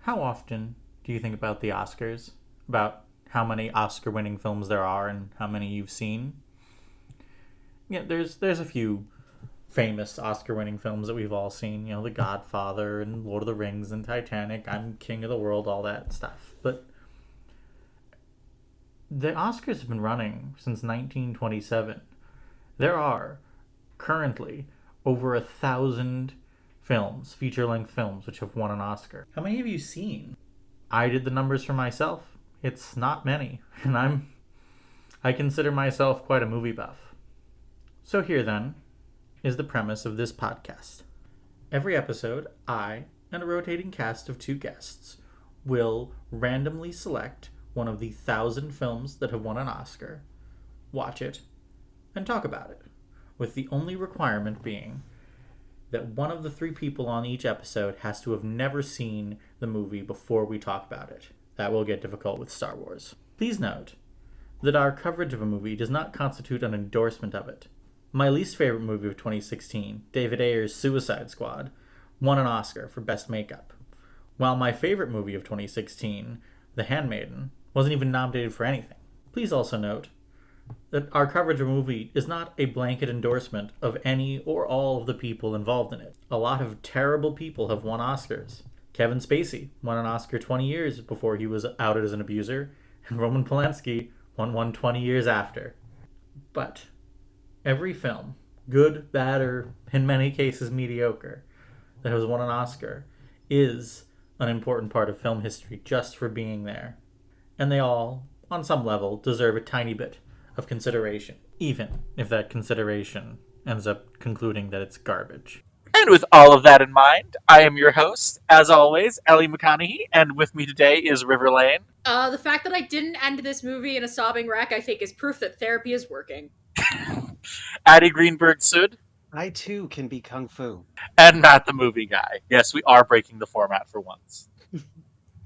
How often do you think about the Oscars? About how many Oscar winning films there are and how many you've seen? Yeah, there's a few famous Oscar winning films that we've all seen, The Godfather and Lord of the Rings and Titanic, I'm King of the World, all that stuff. But the Oscars have been running since 1927. There are currently over 1,000 films, feature length films, which have won an Oscar. How many have you seen? I did the numbers for myself. It's not many, and I consider myself quite a movie buff. So here then is the premise of this podcast. Every episode, I and a rotating cast of two guests will randomly select one of the 1,000 films that have won an Oscar, watch it, and talk about it, with the only requirement being that one of the three people on each episode has to have never seen the movie before we talk about it. That will get difficult with Star Wars. Please note that our coverage of a movie does not constitute an endorsement of it. My least favorite movie of 2016, David Ayer's Suicide Squad, won an Oscar for Best Makeup, while my favorite movie of 2016, The Handmaiden, wasn't even nominated for anything. Please also note that our coverage of a movie is not a blanket endorsement of any or all of the people involved in it. A lot of terrible people have won Oscars. Kevin Spacey won an Oscar 20 years before he was outed as an abuser, and Roman Polanski won one 20 years after. But every film, good, bad, or in many cases mediocre, that has won an Oscar is an important part of film history just for being there. And they all, on some level, deserve a tiny bit of consideration, even if that consideration ends up concluding that it's garbage. And with all of that in mind, I am your host, as always, Ellie McConaughey, and with me today is River Lane. The fact that I didn't end this movie in a sobbing wreck, I think, is proof that therapy is working. Addie Greenberg Sud. I too can be Kung Fu. And Matt the Movie Guy. Yes, we are breaking the format for once.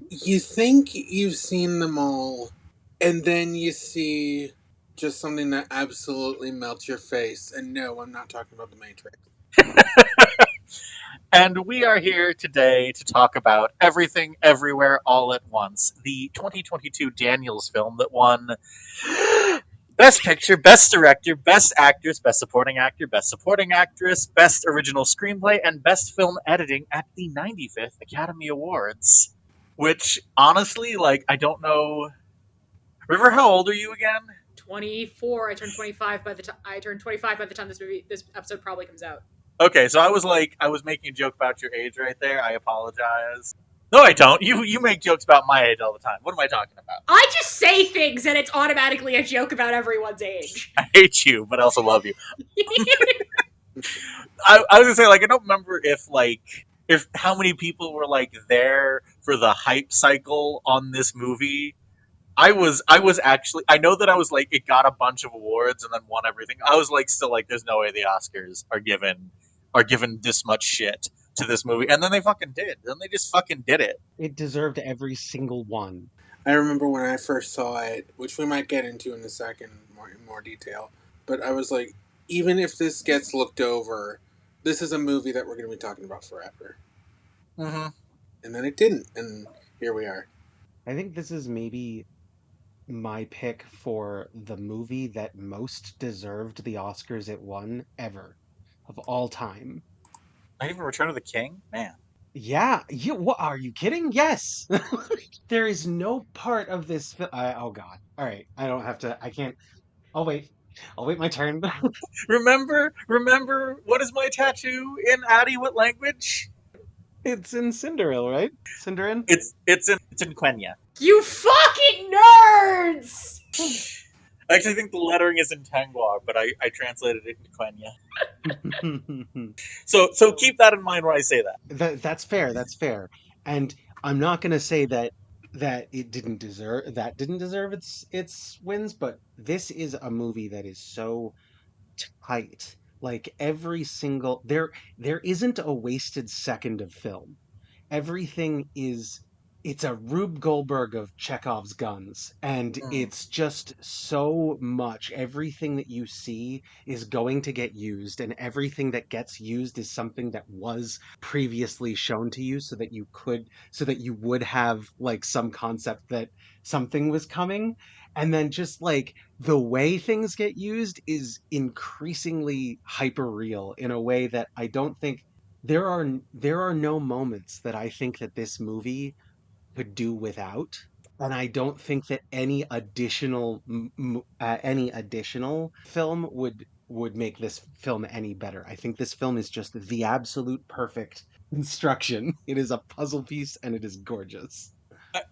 You think you've seen them all, and then you see just something that absolutely melts your face. And no, I'm not talking about The Matrix. And we are here today to talk about Everything, Everywhere, All at Once, the 2022 Daniels film that won Best Picture, Best Director, Best Actress, Best Supporting Actor, Best Supporting Actress, Best Original Screenplay, and Best Film Editing at the 95th Academy Awards. Which, honestly, I don't know. River, how old are you again? 24. I turned 25 by the time this episode probably comes out. Okay, so I was making a joke about your age right there. I apologize. No, I don't. You make jokes about my age all the time. What am I talking about? I just say things and it's automatically a joke about everyone's age. I hate you, but I also love you. I was gonna say, I don't remember if how many people were there for the hype cycle on this movie. I was actually, I know that I was it got a bunch of awards and then won everything. I was still there's no way the Oscars are given this much shit to this movie, and then they fucking did. Then they just fucking did it. It deserved every single one. I remember when I first saw it, which we might get into in a second in more detail, but I was like, even if this gets looked over, this is a movie that we're going to be talking about forever. Mm-hmm. And then it didn't, and here we are. I think this is maybe my pick for the movie that most deserved the Oscars it won ever, of all time. Not even Return of the King? Man. Yeah, what are you kidding? Yes. There is no part of this oh god. All right, I don't have to. I can't. I'll wait my turn. Remember what is my tattoo in Addie? What language? It's in Cinderella, right? Cinderin? It's in Quenya. You fucking nerds! I actually think the lettering is in Tangwar, but I translated it into Quenya. So keep that in mind when I say that. That's fair. That's fair. And I'm not going to say that it didn't deserve its wins, but this is a movie that is so tight. Every single there isn't a wasted second of film. Everything is it's a Rube Goldberg of Chekhov's guns, and Mm. it's just so much. Everything that you see is going to get used, and everything that gets used is something that was previously shown to you, so that you would have like some concept that something was coming. And then just like the way things get used is increasingly hyper real in a way that I don't think there are no moments that I think that this movie could do without. And I don't think that any additional film would make this film any better. I think this film is just the absolute perfect construction. It is a puzzle piece and it is gorgeous.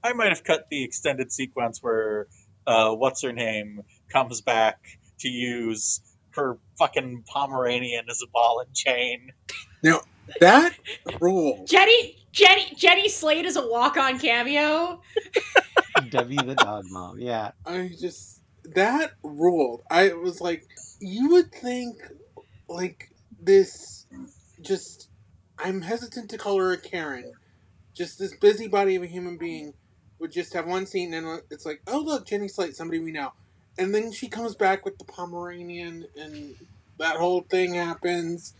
I might have cut the extended sequence where what's her name comes back to use her fucking Pomeranian as a ball and chain. Now that rule, Jenny Slate is a walk-on cameo. Debbie the dog mom. Yeah. I just that ruled. I was like, you would think like this. Just I'm hesitant to call her a Karen. Just this busybody of a human being would just have one scene and it's like, oh look, Jenny Slate, somebody we know, and then she comes back with the Pomeranian and that whole thing happens.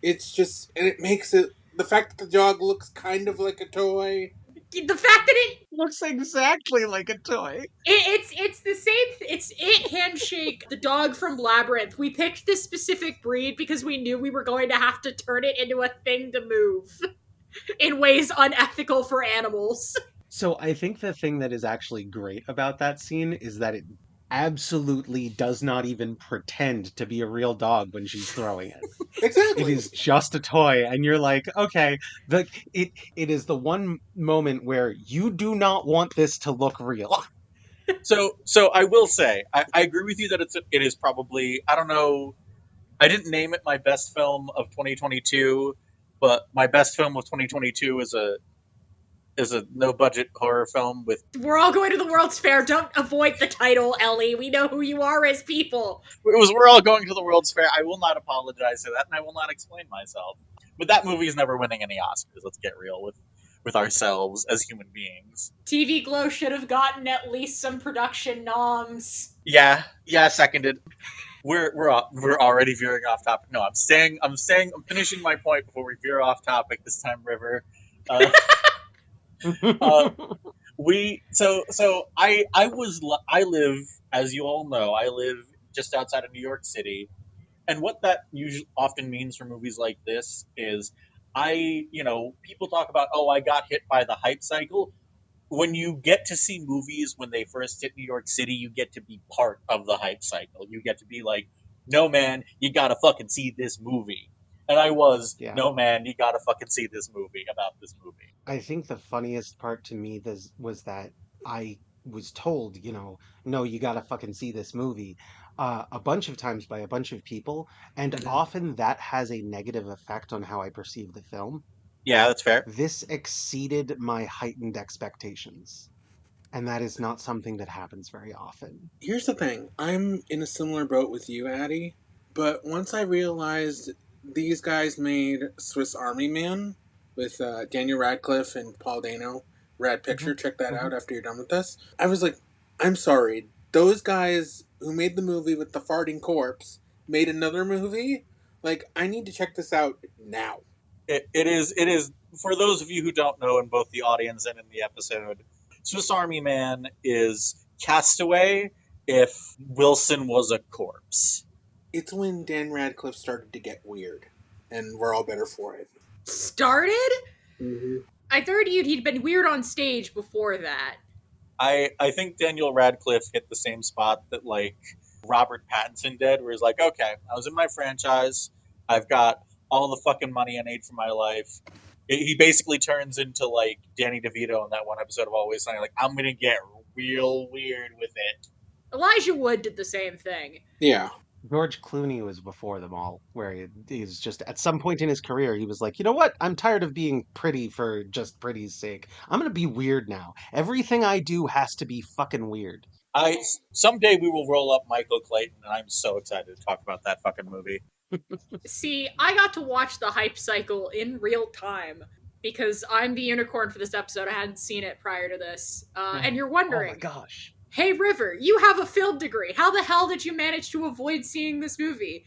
It's just and it makes it the fact that the dog looks kind of like a toy. The fact that Looks exactly like a toy. it's the same. It's it handshake the dog from Labyrinth. We picked this specific breed because we knew we were going to have to turn it into a thing to move in ways unethical for animals. So I think the thing that is actually great about that scene is that it absolutely does not even pretend to be a real dog when she's throwing it. It Exactly. is just a toy, and you're like, okay, it is the one moment where you do not want this to look real. So I will say I agree with you that it is probably, I don't know, I didn't name it my best film of 2022, but my best film of 2022 is a no budget horror film with We're all going to the World's Fair. Don't avoid the title, Ellie. We know who you are as people. we're all going to the World's Fair. I will not apologize for that, and I will not explain myself. But that movie is never winning any Oscars. Let's get real with ourselves as human beings. TV Glow should have gotten at least some production noms. Yeah, seconded. We're already veering off topic. No, I'm finishing my point before we veer off topic this time, River. Uh, uh, I live, as you all know, I live just outside of New York City, and what that usually often means for movies like this is people talk about, oh, I got hit by the hype cycle. When you get to see movies when they first hit New York City, you get to be part of the hype cycle. You get to be like, no man, you gotta fucking see this movie. And I was, Yeah. no man, you gotta fucking see this movie about this movie. I think the funniest part to me was that I was told, no, you gotta fucking see this movie, a bunch of times by a bunch of people, and often that has a negative effect on how I perceive the film. Yeah, that's fair. This exceeded my heightened expectations, and that is not something that happens very often. Here's the thing. I'm in a similar boat with you, Addie. But once I realized these guys made Swiss Army Man with Daniel Radcliffe and Paul Dano, Rad Picture, check that out after you're done with this. I was like, I'm sorry. Those guys who made the movie with the farting corpse made another movie? Like, I need to check this out now. It is for those of you who don't know in both the audience and in the episode, Swiss Army Man is Castaway if Wilson was a corpse. It's when Dan Radcliffe started to get weird, and we're all better for it. Started? Mm-hmm. I thought he'd been weird on stage before that. I think Daniel Radcliffe hit the same spot that like Robert Pattinson did, where he's like, okay, I was in my franchise, I've got all the fucking money I need for my life. He basically turns into like Danny DeVito in that one episode of Always Sunny, like I'm gonna get real weird with it. Elijah Wood did the same thing. Yeah. George Clooney was before them all, where he's just at some point in his career, he was like, you know what? I'm tired of being pretty for just pretty's sake. I'm gonna be weird now. Everything I do has to be fucking weird. Someday we will roll up Michael Clayton, and I'm so excited to talk about that fucking movie. See, I got to watch the hype cycle in real time because I'm the unicorn for this episode. I hadn't seen it prior to this. And you're wondering, Oh my gosh. hey, River, you have a film degree. How the hell did you manage to avoid seeing this movie?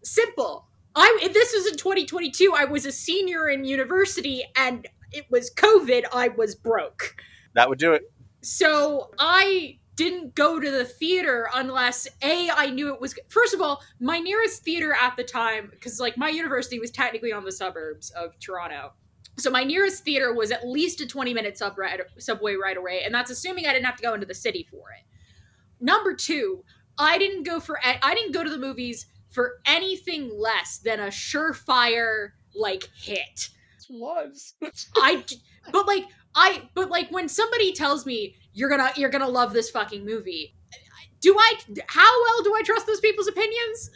Simple. This was in 2022. I was a senior in university, and it was COVID. I was broke. That would do it. So I didn't go to the theater unless I knew it was. First of all, my nearest theater at the time, because like my university was technically on the suburbs of Toronto, so my nearest theater was at least a 20-minute subway right away, and that's assuming I didn't have to go into the city for it. Number two, I didn't go to the movies for anything less than a surefire like hit. Was. But when somebody tells me you're gonna love this fucking movie, how well do I trust those people's opinions?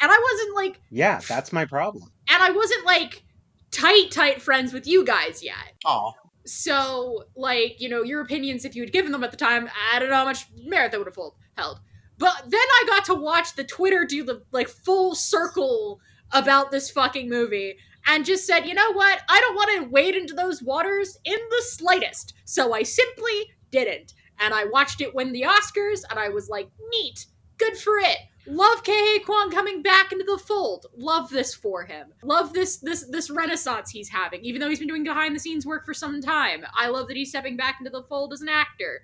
And I wasn't like, Yeah, that's my problem. and I wasn't like tight friends with you guys yet. Aw. So, like, your opinions, if you had given them at the time, I don't know how much merit they would have held. But then I got to watch the Twitter do the, like, full circle about this fucking movie and just said, you know what? I don't want to wade into those waters in the slightest. So I simply didn't. And I watched it win the Oscars, and I was like, neat. Good for it. Love Kei Kwan coming back into the fold. Love this for him. Love this renaissance he's having, even though he's been doing behind the scenes work for some time. I love that he's stepping back into the fold as an actor.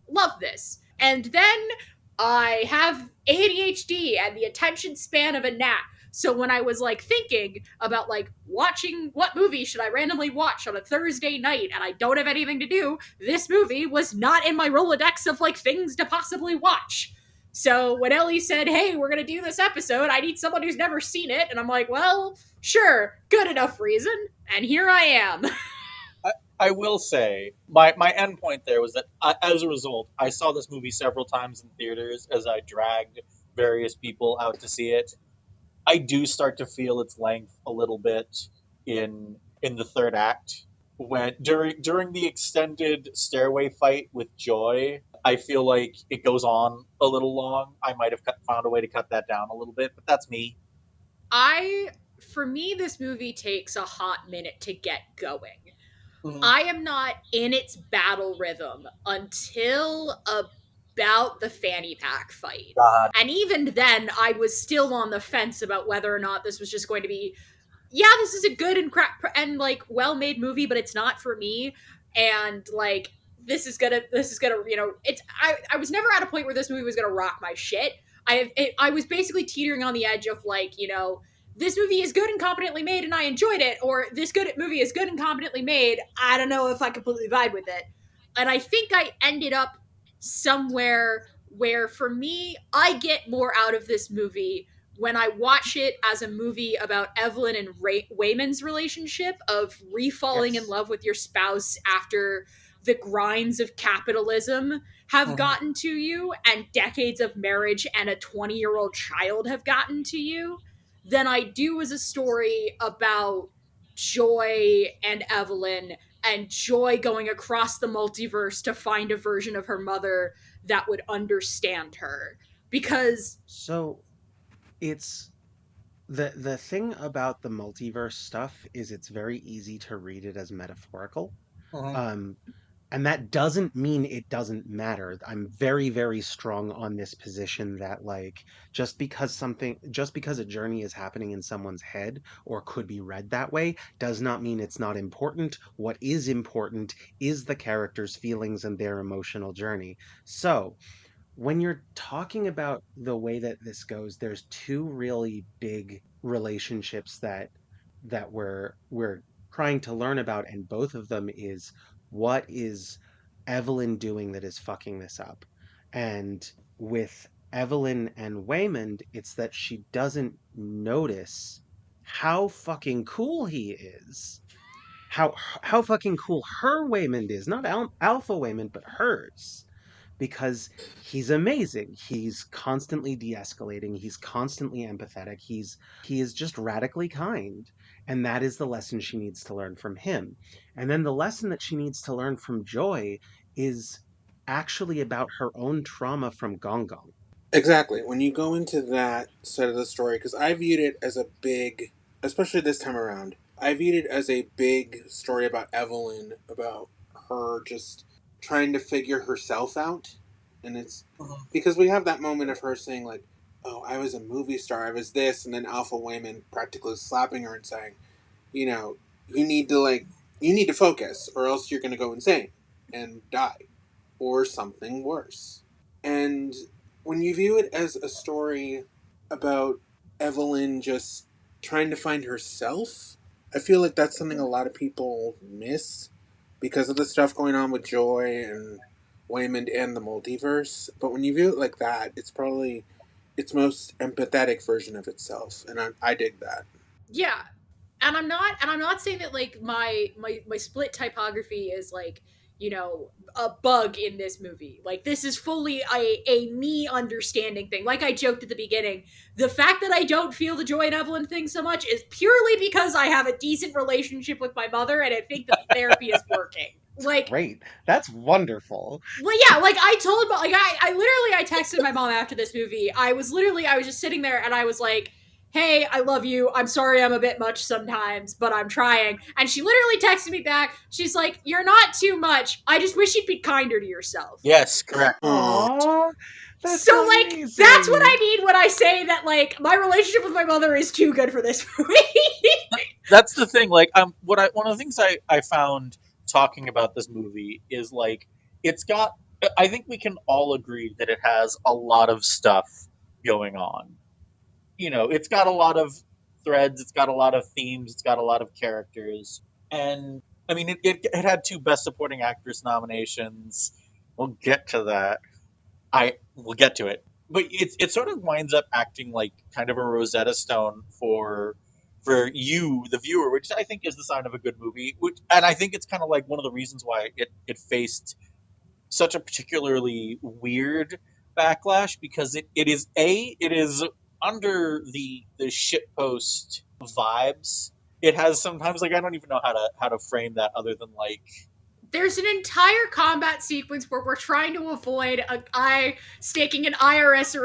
Love this. And then I have ADHD and the attention span of a gnat. So when I was like thinking about like watching what movie should I randomly watch on a Thursday night and I don't have anything to do, this movie was not in my Rolodex of like things to possibly watch. So when Ellie said, hey, we're going to do this episode, I need someone who's never seen it. And I'm like, well, sure, good enough reason. And here I am. I will say, my end point there was that, as a result, I saw this movie several times in theaters as I dragged various people out to see it. I do start to feel its length a little bit in the third act. When during the extended stairway fight with Joy, I feel like it goes on a little long. I might have found a way to cut that down a little bit, but that's me. For me, this movie takes a hot minute to get going. Mhm. I am not in its battle rhythm until about the fanny pack fight. God. And even then, I was still on the fence about whether or not this was just going to be, this is a good and like well-made movie, but it's not for me. And like, this is gonna, I was never at a point where this movie was gonna rock my shit. I was basically teetering on the edge of like, this movie is good and competently made and I enjoyed it, or this movie is good and competently made, I don't know if I completely vibe with it. And I think I ended up somewhere where, for me, I get more out of this movie when I watch it as a movie about Evelyn and Wayman's relationship of refalling in love with your spouse after the grinds of capitalism have gotten to you and decades of marriage and a 20-year-old child have gotten to you, than I do as a story about Joy and Evelyn and Joy going across the multiverse to find a version of her mother that would understand her. Because So it's the thing about the multiverse stuff is it's very easy to read it as metaphorical. Um and that doesn't mean it doesn't matter. I'm very, very strong on this position that like just because a journey is happening in someone's head or could be read that way does not mean it's not important. What is important is the character's feelings and their emotional journey. So when you're talking about the way that this goes, there's two really big relationships that we're trying to learn about, and both of them is what is Evelyn doing that is fucking this up? And with Evelyn and Waymond, it's that she doesn't notice how fucking cool he is. How fucking cool her Waymond is, not Alpha Waymond, but hers, because he's amazing. He's constantly de-escalating. He's constantly empathetic. He is just radically kind. And that is the lesson she needs to learn from him. And then the lesson that she needs to learn from Joy is actually about her own trauma from Gong Gong. Exactly. When you go into that side of the story, because I viewed it as a big, especially this time around, I viewed it as a big story about Evelyn, about her just trying to figure herself out. And it's Mhm. because we have that moment of her saying, like, oh, I was a movie star, I was this, and then Alpha Wayman practically slapping her and saying, you know, you need to, like, you need to focus, or else you're going to go insane and die, or something worse. And when you view it as a story about Evelyn just trying to find herself, I feel like that's something a lot of people miss because of the stuff going on with Joy and Waymond and the multiverse. But when you view it like that, it's probably its most empathetic version of itself, and I dig that. Yeah, and I'm not saying that like my split typography is like, you know, a bug in this movie. Like this is fully a me understanding thing. Like I joked at the beginning, the fact that I don't feel the Joy and Evelyn thing so much is purely because I have a decent relationship with my mother and I think that the therapy is working. Like, Great. That's wonderful. well, yeah, like I told, like I literally I texted my mom after this movie. I was just sitting there and I was like, "Hey, I love you. I'm sorry I'm a bit much sometimes, but I'm trying." And she literally texted me back. She's like, "You're not too much. I just wish you'd be kinder to yourself." Yes, correct. Oh, Aw, that's So like that's what amazing. I mean when I say that like my relationship with my mother is too good for this movie. That's the thing. Like, one of the things I found talking about this movie is like it's got. I think we can all agree that it has a lot of stuff going on. It's got a lot of threads, it's got a lot of themes, it's got a lot of characters, and I mean, it had two Best Supporting Actress nominations. We'll get to that. I will get to it, but it sort of winds up acting like kind of a Rosetta Stone for you, the viewer, which I think is the sign of a good movie. And I think it's kind of like one of the reasons why it faced such a particularly weird backlash because it is under the shitpost vibes. It has sometimes like I don't even know how to frame that other than like There's an entire combat sequence where we're trying to avoid a guy staking an IRS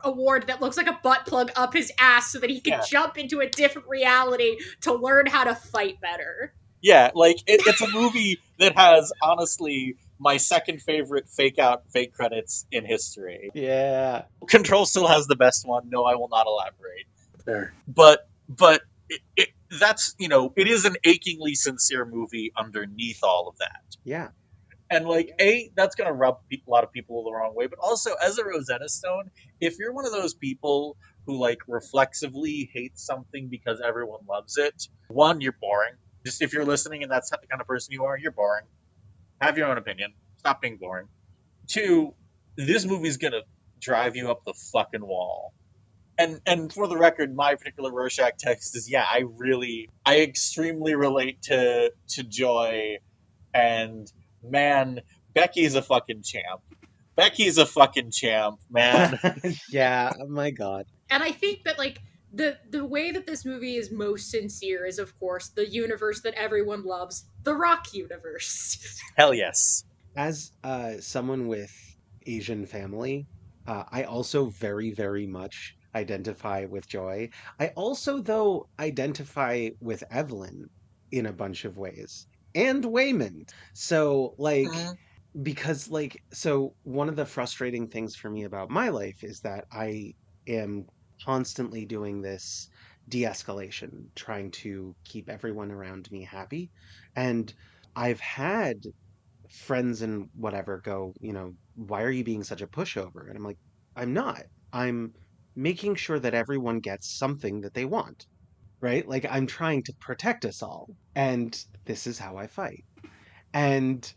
award that looks like a butt plug up his ass so that he can yeah, jump into a different reality to learn how to fight better. yeah, like it's a movie that has honestly my second favorite fake out fake credits in history. Yeah. Control still has the best one. No, I will not elaborate. there. But that's it is an achingly sincere movie underneath all of that. Yeah. And like that's gonna rub a lot of people the wrong way, but also as a Rosetta Stone, if you're one of those people who like reflexively hates something because everyone loves it, one, you're boring. Just if you're listening and that's the kind of person you are, you're boring. Have your own opinion. Stop being boring. Two, this movie's gonna drive you up the fucking wall. And for the record, my particular Rorschach text is yeah, I extremely relate to Joy, and man, Becky's a fucking champ. Becky's a fucking champ, man. Yeah. Oh my God. And I think that like the way that this movie is most sincere is of course the universe that everyone loves, the Rock universe. Hell yes. As someone with Asian family, I also very, very much identify with Joy. I also, though, identify with Evelyn in a bunch of ways, and Waymond. So, like, Mhm. because, like, so one of the frustrating things for me about my life is that I am constantly doing this de-escalation, trying to keep everyone around me happy. And I've had friends and whatever go, why are you being such a pushover? And I'm like, I'm not. I'm making sure that everyone gets something that they want, right? Like I'm trying to protect us all. And this is how I fight. And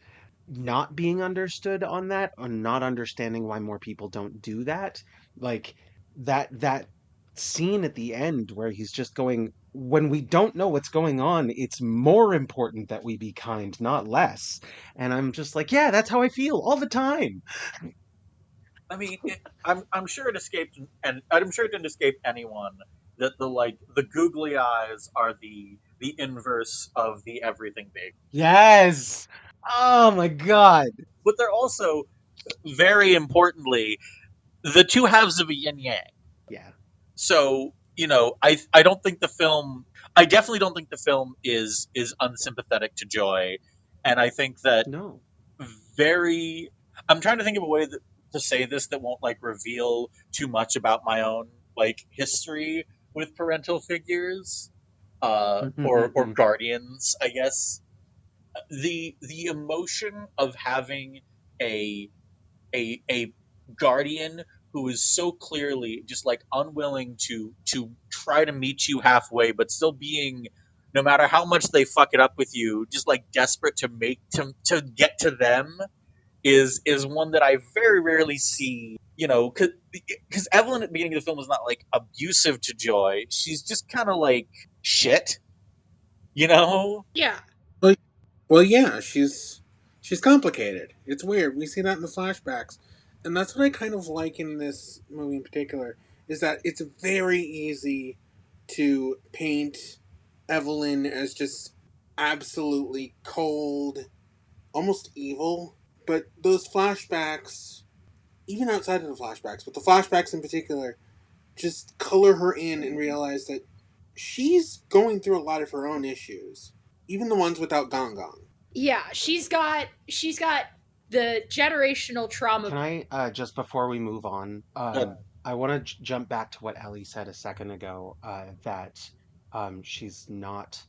not being understood on that, or not understanding why more people don't do that, like that scene at the end where he's just going, when we don't know what's going on, it's more important that we be kind, not less. And I'm just like, yeah, that's how I feel all the time. I mean, I'm sure it escaped, and I'm sure it didn't escape anyone that the googly eyes are the inverse of the everything big, Yes. Oh my God. but they're also very importantly the two halves of a yin yang. Yeah. So I don't think the film. I definitely don't think the film is unsympathetic to Joy, and I think that No. very. I'm trying to think of a way to say this that won't like reveal too much about my own like history with parental figures, or guardians, I guess. The emotion of having a a guardian who is so clearly just like unwilling to try to meet you halfway, but still being, no matter how much they fuck it up with you, just like desperate to make to get to them, is one that I very rarely see. You know, because Evelyn at the beginning of the film is not like abusive to Joy. She's just kind of like shit. You know? Yeah. Well, well, yeah, she's complicated. It's weird. We see that in the flashbacks, and that's what I kind of like in this movie in particular. Is that it's very easy to paint Evelyn as just absolutely cold, almost evil. But those flashbacks, even outside of the flashbacks, but the flashbacks in particular, just color her in and realize that she's going through a lot of her own issues, even the ones without Gong Gong. Yeah, she's got the generational trauma. Can I, just before we move on, But I want to jump back to what Ellie said a second ago, that she's not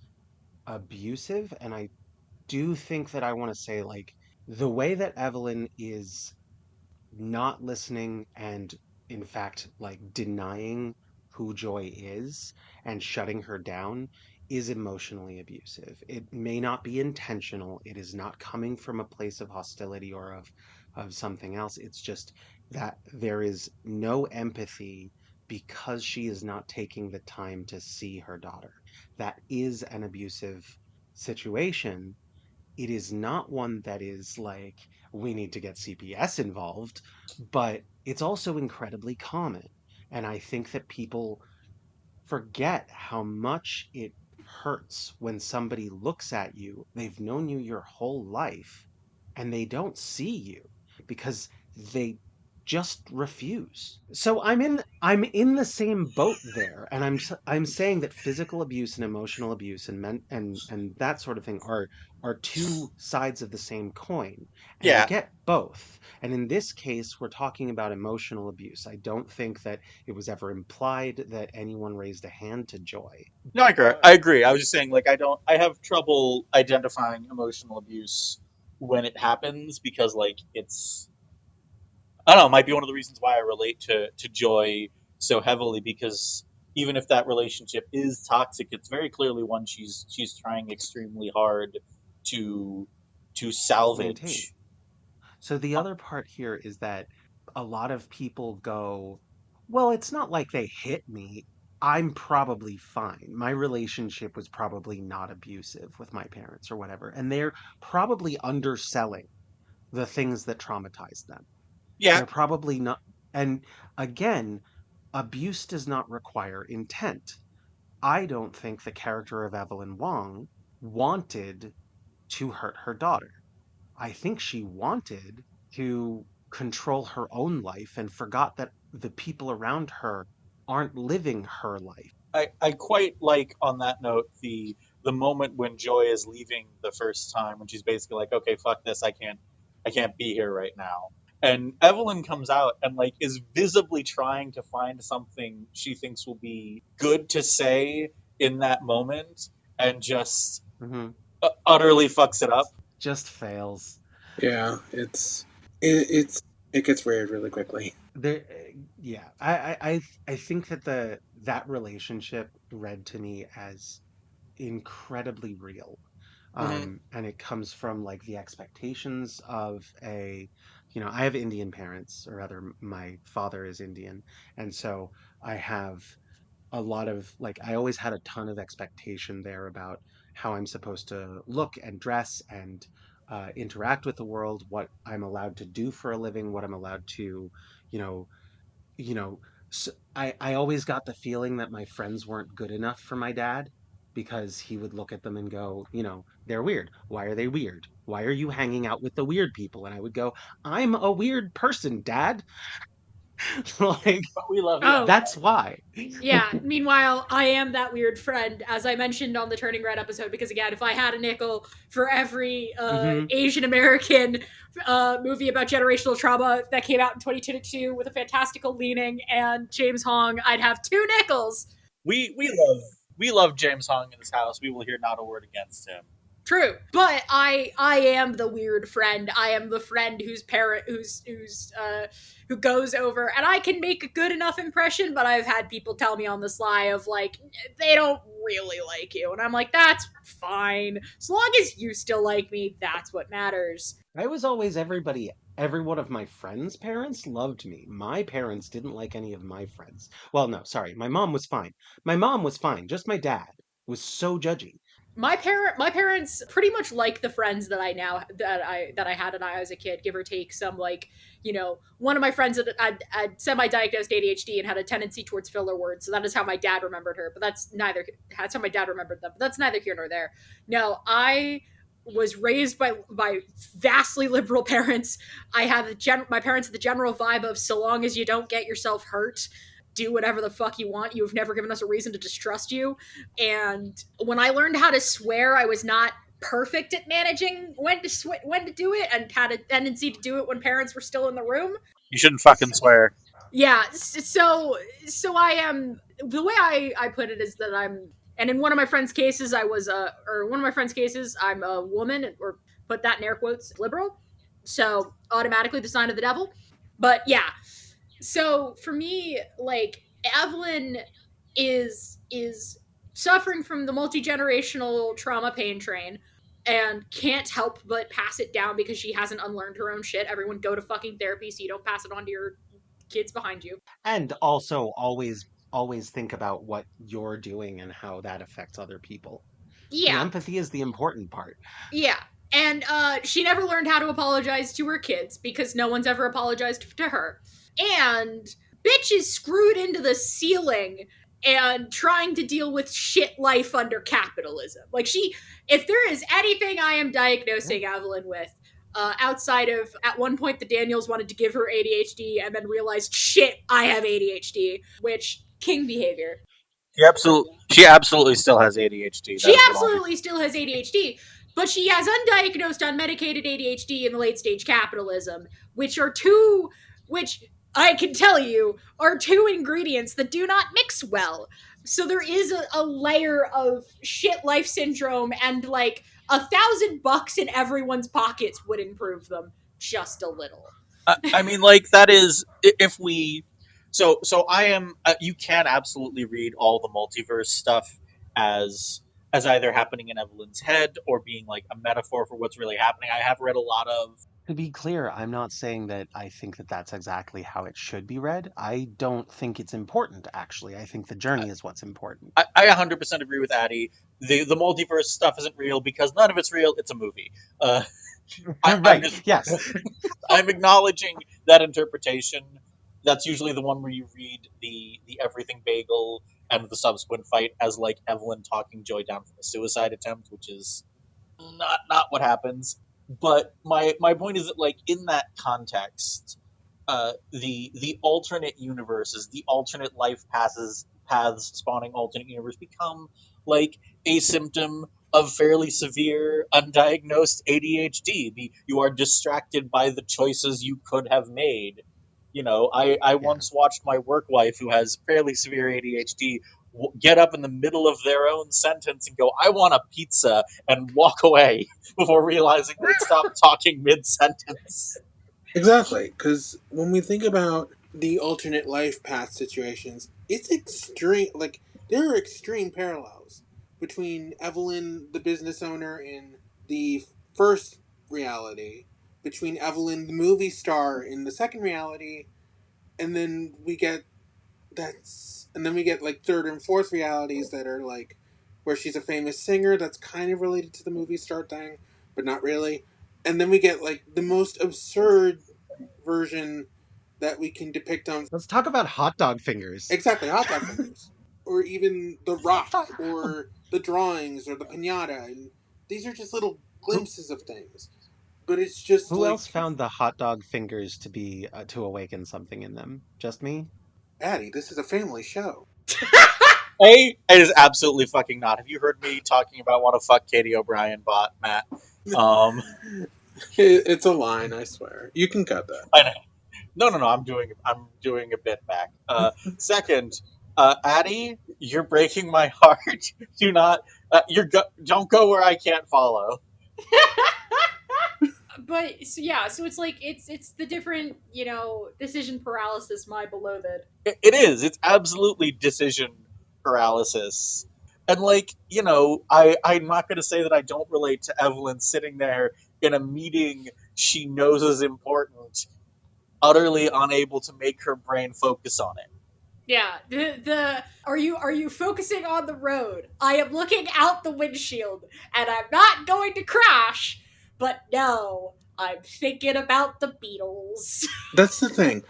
abusive. And I do think that I want to say, like, the way that Evelyn is not listening and, in fact, like, denying who Joy is and shutting her down is emotionally abusive. It may not be intentional. It is not coming from a place of hostility or of something else. It's just that there is no empathy because she is not taking the time to see her daughter. That is an abusive situation. It is not one that is like, we need to get CPS involved, but it's also incredibly common. And I think that people forget how much it hurts when somebody looks at you, they've known you your whole life, and they don't see you because they just refuse. So I'm in the same boat there, and I'm saying that physical abuse and emotional abuse and and that sort of thing are two sides of the same coin, and I yeah, get both. And in this case, we're talking about emotional abuse. I don't think that it was ever implied that anyone raised a hand to Joy. no, I agree. I agree. I was just saying, like, I don't. I have trouble identifying emotional abuse when it happens because, like, it's. I don't know. It might be one of the reasons why I relate to Joy so heavily because even if that relationship is toxic, it's very clearly one she's trying extremely hard to to Maintain. salvage. So the Uh, other part here is that a lot of people go, well, it's not like they hit me. I'm probably fine. My relationship was probably not abusive with my parents or whatever. And they're probably underselling the things that traumatized them. yeah, They're probably not. And again, abuse does not require intent. I don't think the character of Evelyn Wong wanted to hurt her daughter. I think she wanted to control her own life and forgot that the people around her aren't living her life. I quite like on that note the moment when Joy is leaving the first time when she's basically like, okay, fuck this, I can't be here right now. And Evelyn comes out and like is visibly trying to find something she thinks will be good to say in that moment and just Hmm. utterly fucks it up. Just fails. Yeah, it's it gets weird really quickly. There, yeah, I think that that relationship read to me as incredibly real. Hmm. And it comes from like the expectations of I have Indian parents, or rather my father is Indian, and so I have a lot of like, I always had a ton of expectation there about how I'm supposed to look and dress and interact with the world, what I'm allowed to do for a living, what I'm allowed to, you know, you know, I always got the feeling that my friends weren't good enough for my dad because he would look at them and go, they're weird. Why are they weird? Why are you hanging out with the weird people? And I would go, I'm a weird person, Dad. Like, But we love you. Oh, that's why. yeah. Meanwhile, I am that weird friend, as I mentioned on the Turning Red episode, because again, if I had a nickel for every Hmm. Asian American movie about generational trauma that came out in 2022 with a fantastical leaning and James Hong, I'd have 2 nickels. We love James Hong in this house. We will hear not a word against him. True, but I am the weird friend. I am the friend whose parent who goes over, and I can make a good enough impression. But I've had people tell me on the sly of like they don't really like you, and I'm like that's fine as long as you still like me. That's what matters. I was always everybody. Every one of my friends' parents loved me. My parents didn't like any of my friends. Well, no, sorry. My mom was fine. My mom was fine. Just my dad was so judgy. My parents pretty much like the friends that I had when I was a kid, give or take some like one of my friends had semi-diagnosed ADHD and had a tendency towards filler words, so that is how my dad remembered her. But that's how my dad remembered them. But that's neither here nor there. No, I was raised by vastly liberal parents. I had my parents had the general vibe of so long as you don't get yourself hurt, do whatever the fuck you want. You have never given us a reason to distrust you. And when I learned how to swear, I was not perfect at managing when to do it, and had a tendency to do it when parents were still in the room. You shouldn't fucking swear. Yeah, so I am the way I put it is that and in one of my friends' cases I'm a woman, or put that in air quotes, liberal. So automatically the sign of the devil. But yeah, so for me, like Evelyn is suffering from the multi-generational trauma pain train and can't help but pass it down because she hasn't unlearned her own shit. Everyone go to fucking therapy so you don't pass it on to your kids behind you. And also always think about what you're doing and how that affects other people. The Yeah. empathy is the important part. Yeah. And she never learned how to apologize to her kids because no one's ever apologized to her. And bitch is screwed into the ceiling and trying to deal with shit life under capitalism. Like if there is anything I am diagnosing Evelyn with, outside of at one point the Daniels wanted to give her ADHD and then realized shit, I have ADHD, which king behavior. She absolutely still has ADHD. She That is the only. absolutely still has ADHD, but she has undiagnosed, unmedicated ADHD in the late stage capitalism, which I can tell you are 2 ingredients that do not mix well. So there is a layer of shit life syndrome, and like $1,000 in everyone's pockets would improve them just a little. I mean, like that is if we. So I am. You can absolutely read all the multiverse stuff as as either happening in Evelyn's head or being like a metaphor for what's really happening. I have read a lot of. To be clear, I'm not saying that I think that that's exactly how it should be read. I don't think it's important, actually. I think the journey is what's important. I 100% agree with Addie. The multiverse stuff isn't real because none of it's real. It's a movie. I'm Right. just Yes. I'm acknowledging that interpretation. That's usually the one where you read the everything bagel and the subsequent fight as like Evelyn talking Joy down from a suicide attempt, which is not what happens. But my point is that like in that context, the alternate universes, the alternate life paths spawning alternate universe become like a symptom of fairly severe undiagnosed ADHD. You are distracted by the choices you could have made. I Yeah. once watched my work wife, who has fairly severe ADHD, get up in the middle of their own sentence and go, "I want a pizza," and walk away before realizing they'd stop talking mid sentence. Exactly, because when we think about the alternate life path situations, it's extreme. Like there are extreme parallels between Evelyn, the business owner, in the first reality, between Evelyn, the movie star, in the second reality, and then we get like third and fourth realities that are like where she's a famous singer that's kind of related to the movie star thing, but not really. And then we get like the most absurd version that we can depict on Let's talk about hot dog fingers. exactly hot dog fingers, or even the rock, or the drawings, or the pinata, and these are just little glimpses of things. but it's just Who like, else found the hot dog fingers to be to awaken something in them? Just me? Addie, this is a family show. It is absolutely fucking not. Have you heard me talking about what a fuck Katie O'Brien bought, Matt? Um, It's a line, I swear. You can cut that. I know. No. I'm doing a bit back. Second, Addie, you're breaking my heart. Do not. Don't go where I can't follow. But so yeah, so it's like it's the different, decision paralysis, my beloved. It is. It's absolutely decision paralysis. And like, I'm not going to say that I don't relate to Evelyn sitting there in a meeting she knows is important, utterly unable to make her brain focus on it. Yeah, the are you focusing on the road? I am looking out the windshield, and I'm not going to crash. But no, I'm thinking about the Beatles. That's the thing.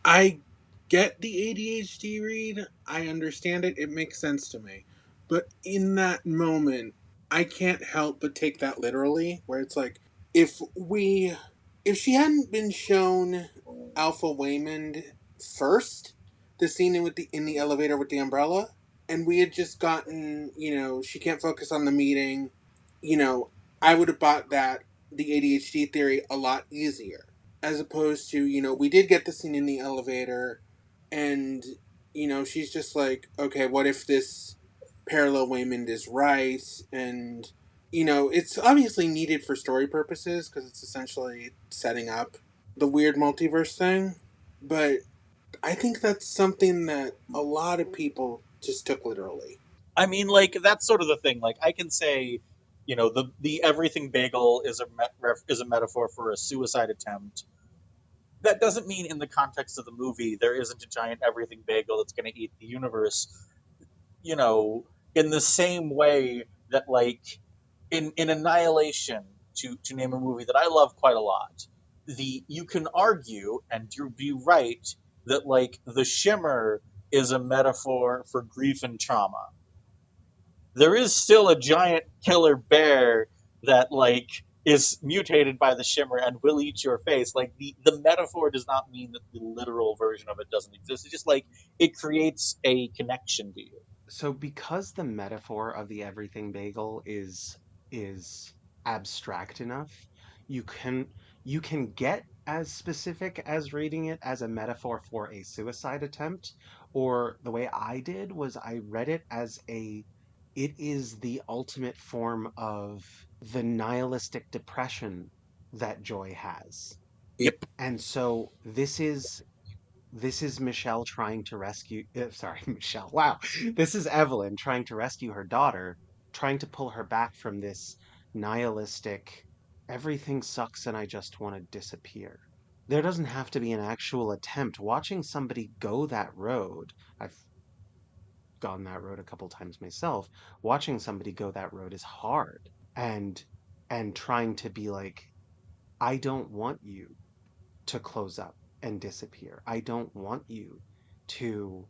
I get the ADHD read. I understand it. It makes sense to me. But in that moment, I can't help but take that literally, where it's like, if we, if she hadn't been shown Alpha Waymond first, the scene in the elevator with the umbrella, and we had just gotten, she can't focus on the meeting, I would have bought that the ADHD theory a lot easier, as opposed to, we did get the scene in the elevator, and she's just like, okay, what if this parallel Waymond is right? And it's obviously needed for story purposes because it's essentially setting up the weird multiverse thing, but I think that's something that a lot of people just took literally. I mean, like that's sort of the thing. Like I can say, the everything bagel is a metaphor for a suicide attempt. That doesn't mean in the context of the movie there isn't a giant everything bagel that's going to eat the universe. You know, in the same way that like in Annihilation, to name a movie that I love quite a lot, the you can argue and you'd be right that like the shimmer is a metaphor for grief and trauma. There is still a giant killer bear that like is mutated by the shimmer and will eat your face. Like the metaphor does not mean that the literal version of it doesn't exist. It's just like it creates a connection to you. So because the metaphor of the everything bagel is abstract enough, you can you can get as specific as reading it as a metaphor for a suicide attempt, or the way I did was I read it as it is the ultimate form of the nihilistic depression that joy has. Yep. And so this is Michelle trying to rescue, sorry, Michelle. Wow. This is Evelyn trying to rescue her daughter, trying to pull her back from this nihilistic, everything sucks and I just want to disappear. There doesn't have to be an actual attempt. Watching somebody go that road, I've gone that road a couple times myself. Watching somebody go that road is hard. And trying to be like, I don't want you to close up and disappear. I don't want you to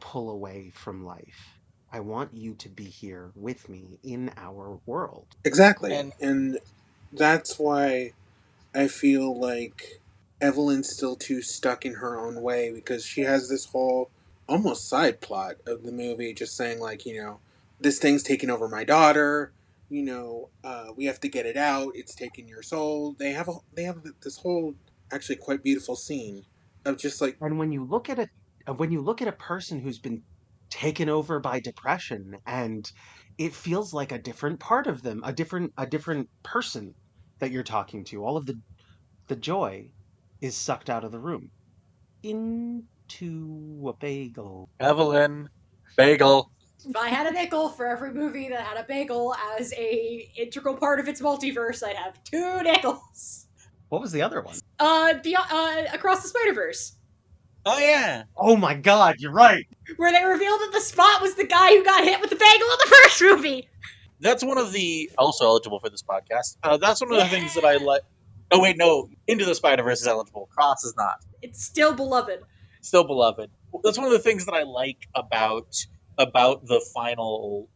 pull away from life. I want you to be here with me in our world. Exactly. And And that's why I feel like Evelyn's still too stuck in her own way, because she has this whole almost side plot of the movie just saying, like, this thing's taking over my daughter. We have to get it out. It's taking your soul. They have this whole actually quite beautiful scene of just like, And when you look at a person who's been taken over by depression, and it feels like a different part of them, a different person that you're talking to. All of the joy is sucked out of the room into a bagel. Evelyn, bagel. If I had a nickel for every movie that had a bagel as a integral part of its multiverse, I'd have two nickels. What was the other one? Across the Spider Verse, Oh yeah, Oh my god, you're right. where they revealed that the Spot was the guy who got hit with the bagel in the first movie. that's one of the also eligible for this podcast. That's one of the Yeah, things that I like. Oh wait, no, Into the Spider Verse is eligible. Cross is not. it's still beloved. Still beloved. That's one of the things that I like about the final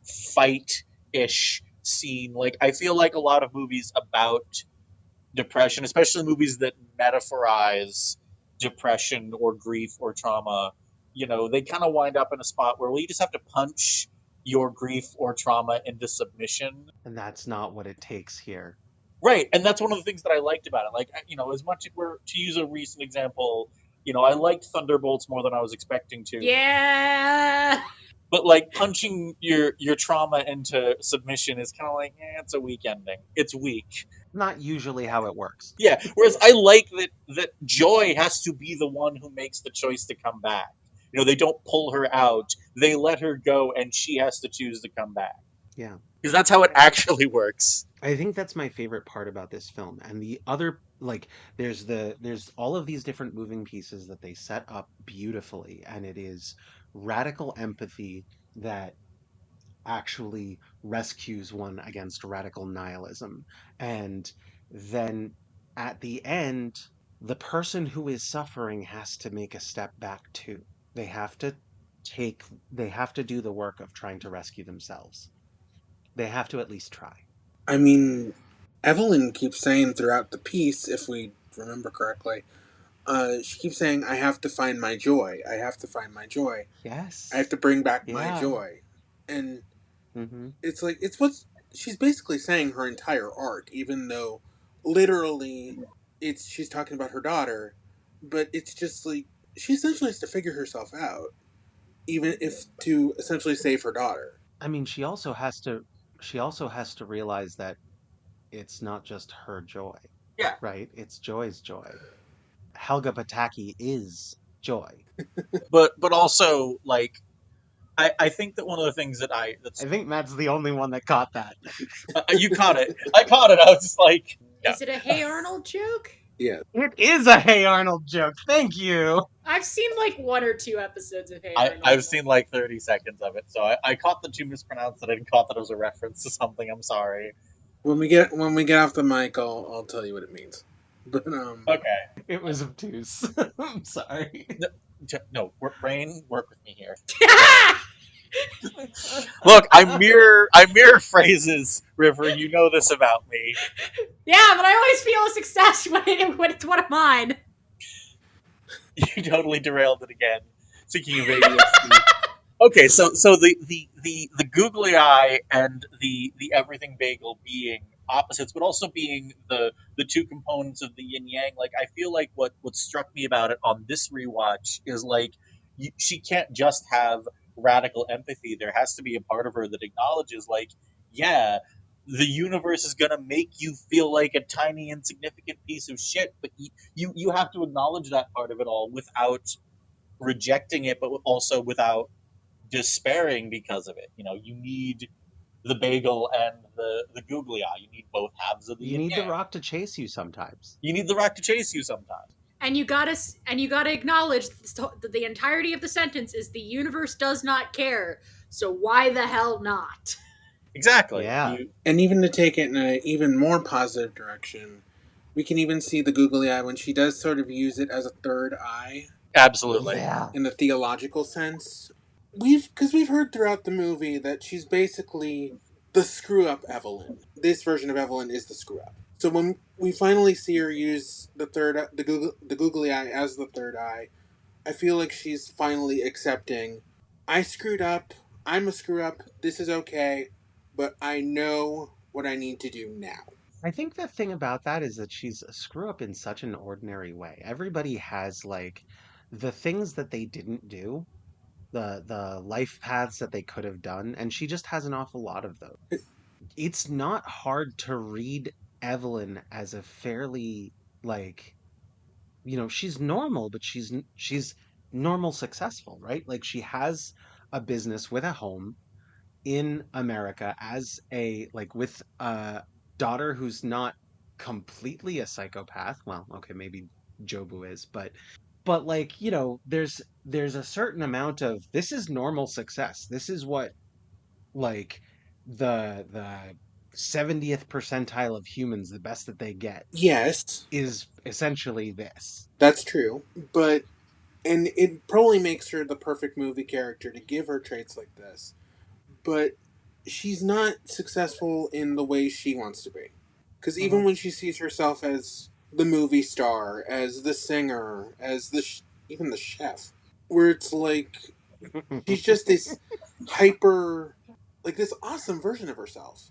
fight ish seen, like, I feel like a lot of movies about depression, especially movies that metaphorize depression or grief or trauma, they kind of wind up in a spot where, well, you just have to punch your grief or trauma into submission. And that's not what it takes here. Right. And that's one of the things that I liked about it. Like, as much as we're, to use a recent example, I liked Thunderbolts more than I was expecting to. Yeah. But like punching your trauma into submission is kind of like, it's a weak ending. It's weak. Not usually how it works. Yeah. Whereas I like that Joy has to be the one who makes the choice to come back. They don't pull her out. They let her go, and she has to choose to come back. Yeah. Because that's how it actually works. I think that's my favorite part about this film. And the other, like, there's all of these different moving pieces that they set up beautifully, and it is radical empathy that actually rescues one against radical nihilism. And then at the end, the person who is suffering has to make a step back too. They have to take, they have to do the work of trying to rescue themselves. They have to at least try. I mean, Evelyn keeps saying throughout the piece, if we remember correctly, she keeps saying, I have to find my joy. I have to find my joy. I have Yes. to bring back my Yeah. joy. And Hmm. it's like, it's what she's basically saying her entire arc, even though literally she's talking about her daughter, but it's just like, she essentially has to figure herself out, even if to essentially save her daughter. I mean, she also has to realize that it's not just her joy, Yeah. right? It's Joy's joy. Helga Pataki is joy. But also, like, I think that one of the things I think Matt's the only one that caught that. you caught it. I caught it. I was just like, yeah. Is it a Hey Arnold joke? Yeah. It is a Hey Arnold joke. Thank you. I've seen like 1 or 2 episodes of Hey I, Arnold. I've seen like 30 seconds of it, so I caught the two mispronounced that I caught that it was a reference to something. I'm sorry. When we get off the mic, I'll tell you what it means. But Okay. It was obtuse. I'm sorry. No, brain, work with me here. Look, I mirror phrases, River. You know this about me. Yeah, but I always feel a success when it's one of mine. You totally derailed it again. Speaking of ADHD. Okay, so the googly eye and the everything bagel being opposites, but also being the two components of the yin yang. Like, I feel like what struck me about it on this rewatch is like, she can't just have radical empathy. There has to be a part of her that acknowledges, like, yeah, the universe is gonna make you feel like a tiny insignificant piece of shit, but you have to acknowledge that part of it all without rejecting it, but also without despairing because of it. You need the bagel and the googly eye. You need both halves of the You yin need the yang. rock to chase you sometimes. You need the rock to chase you sometimes. And you gotta acknowledge the entirety of the sentence is the universe does not care, so why the hell not? Exactly. Yeah. and even to take it in an even more positive direction, we can even see the googly eye when she does sort of use it as a third eye Absolutely. Yeah. in the theological sense. We've heard throughout the movie that she's basically the screw up Evelyn. This version of Evelyn is the screw up. So when we finally see her use the googly eye as the third eye, I feel like she's finally accepting, I screwed up. I'm a screw up. This is okay, but I know what I need to do now. I think the thing about that is that she's a screw up in such an ordinary way. Everybody has like the things that they didn't do, the life paths that they could have done, and she just has an awful lot of those. It's not hard to read Evelyn as a fairly like, she's normal, but she's normal successful, right? Like she has a business with a home in America as a like with a daughter who's not completely a psychopath. Well, okay, maybe Jobu is, but like, there's a certain amount of this is normal success. This is what like the 70th percentile of humans, the best that they get Yes, is essentially this. that's true, but and it probably makes her the perfect movie character to give her traits like this. But she's not successful in the way she wants to be. Because even Mhm. when she sees herself as the movie star, as the singer, as even the chef, where it's like she's just this hyper, like this awesome version of herself.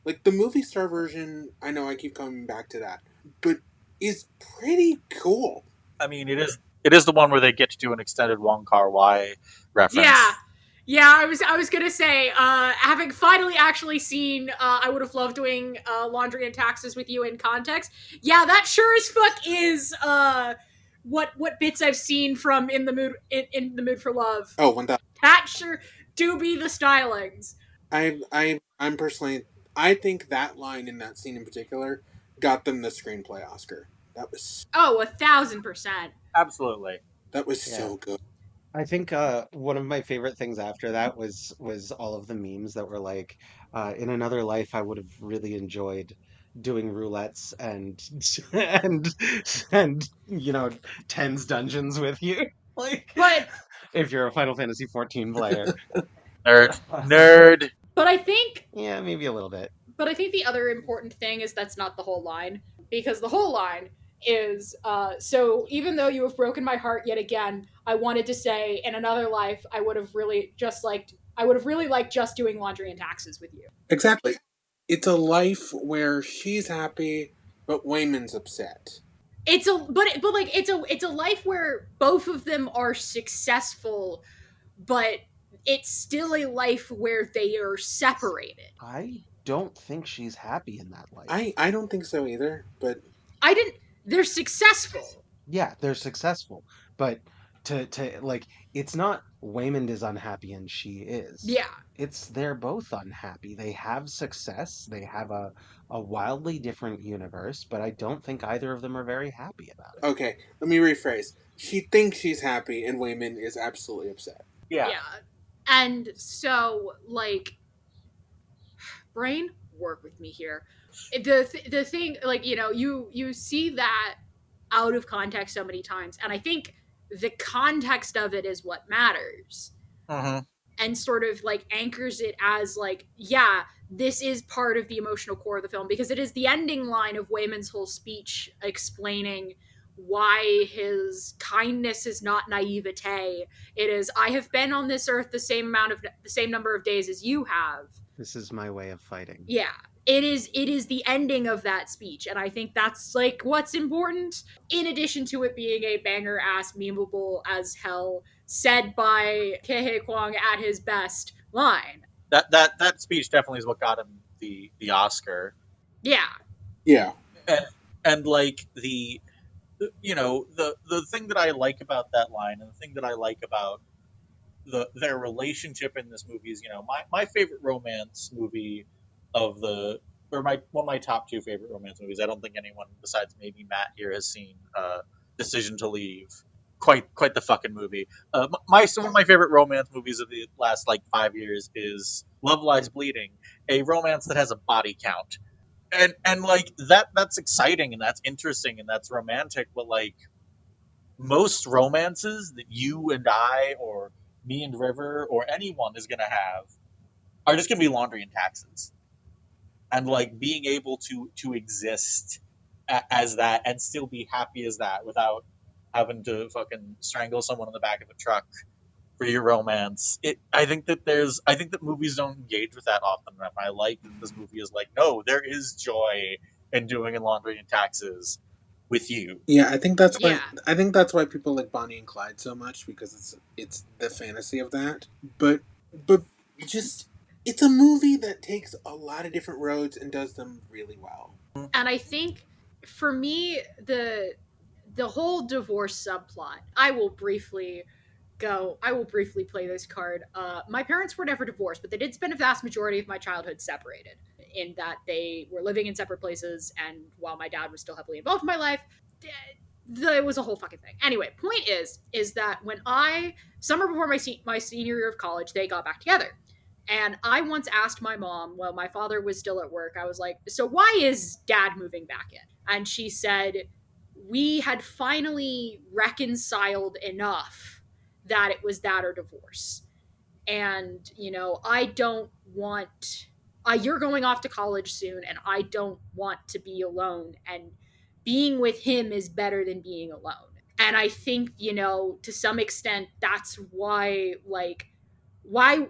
Like the movie star version, I know I keep coming back to that, but is pretty cool. I mean, it is the one where they get to do an extended Wong Kar Wai Yeah. reference. Yeah, I was gonna say, having finally actually seen, I would have loved doing laundry and taxes with you in context. Yeah, that sure as fuck is what bits I've seen from in the mood for love. Oh, 1000. That sure do be the stylings. I'm personally, I think that line in that scene in particular got them the screenplay Oscar. That was Oh, 1,000%. Absolutely. that was Yeah. so good. I think one of my favorite things after that was all of the memes that were like, in another life, I would have really enjoyed doing roulettes and and and tens dungeons with you. Like, But if you're a Final Fantasy 14 player. Nerd. Nerd. but I think Yeah, maybe a little bit. But I think the other important thing is that's not the whole line, because the whole line is, so even though you have broken my heart yet again, I wanted to say in another life I would have really liked just doing laundry and taxes with you. Exactly. It's a life where she's happy, but Wayman's upset. It's a life where both of them are successful, but it's still a life where they are separated. I don't think she's happy in that life. I don't think so either, but I didn't They're successful. Yeah, they're successful, but to like, it's not Waymond is unhappy and she is. Yeah. It's they're both unhappy. They have success. They have a wildly different universe, but I don't think either of them are very happy about it. okay, let me rephrase. She thinks she's happy, and Wayman is absolutely upset. Yeah. Yeah. And so, like, brain, work with me here. The thing, like, you see that out of context so many times, and I think the context of it is what matters, Mm-hmm. and sort of like anchors it as like, yeah, this is part of the emotional core of the film, because it is the ending line of Wayman's whole speech explaining why his kindness is not naivete. It is, I have been on this earth the same number of days as you have. This is my way of fighting. Yeah, it is the ending of that speech, and I think that's like what's important, in addition to it being a banger ass memeable as hell, said by Kehe Kwang at his best line. That speech definitely is what got him the Oscar. Yeah. Yeah. And like the thing that I like about that line, and the thing that I like about their relationship in this movie is, my favorite romance movie of the or my one of my top two favorite romance movies. I don't think anyone besides maybe Matt here has seen Decision to Leave. Quite the fucking movie. Some of my favorite romance movies of the last like 5 years is Love Lies Bleeding, a romance that has a body count, and like that's exciting and that's interesting and that's romantic, but like most romances that you and I or me and River or anyone is gonna have are just gonna be laundry and taxes, and like being able to exist as that and still be happy as that without having to fucking strangle someone in the back of a truck for your romance. I think that movies don't engage with that often enough. I like that this movie is like, no, there is joy in doing in laundry and taxes with you. Yeah, I think that's why Yeah. people like Bonnie and Clyde so much, because it's the fantasy of that. But just it's a movie that takes a lot of different roads and does them really well. And I think for me, the whole divorce subplot, I will briefly play this card. My parents were never divorced, but they did spend a vast majority of my childhood separated, in that they were living in separate places, and while my dad was still heavily involved in my life, it was a whole fucking thing. Anyway, point is that when summer before my senior year of college, they got back together. And I once asked my mom, while my father was still at work, I was like, so why is dad moving back in? And she said, we had finally reconciled enough that it was that or divorce. And, I don't want. You're going off to college soon, and I don't want to be alone. And being with him is better than being alone. And I think, to some extent, that's why, like, why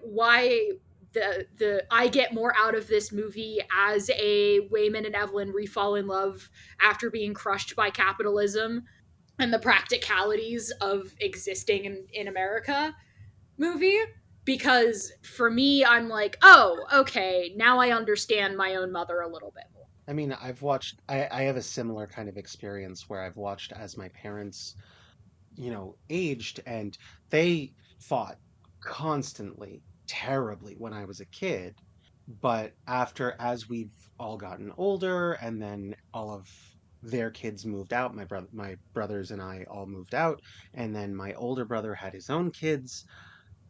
the I get more out of this movie as a Wayman and Evelyn refall in love after being crushed by capitalism and the practicalities of existing in America movie. Because for me, I'm like, oh, okay, now I understand my own mother a little bit more. I mean, I have a similar kind of experience where I've watched as my parents, aged, and they fought constantly, terribly when I was a kid. But as we've all gotten older, and then all of their kids moved out, my brothers and I all moved out, and then my older brother had his own kids,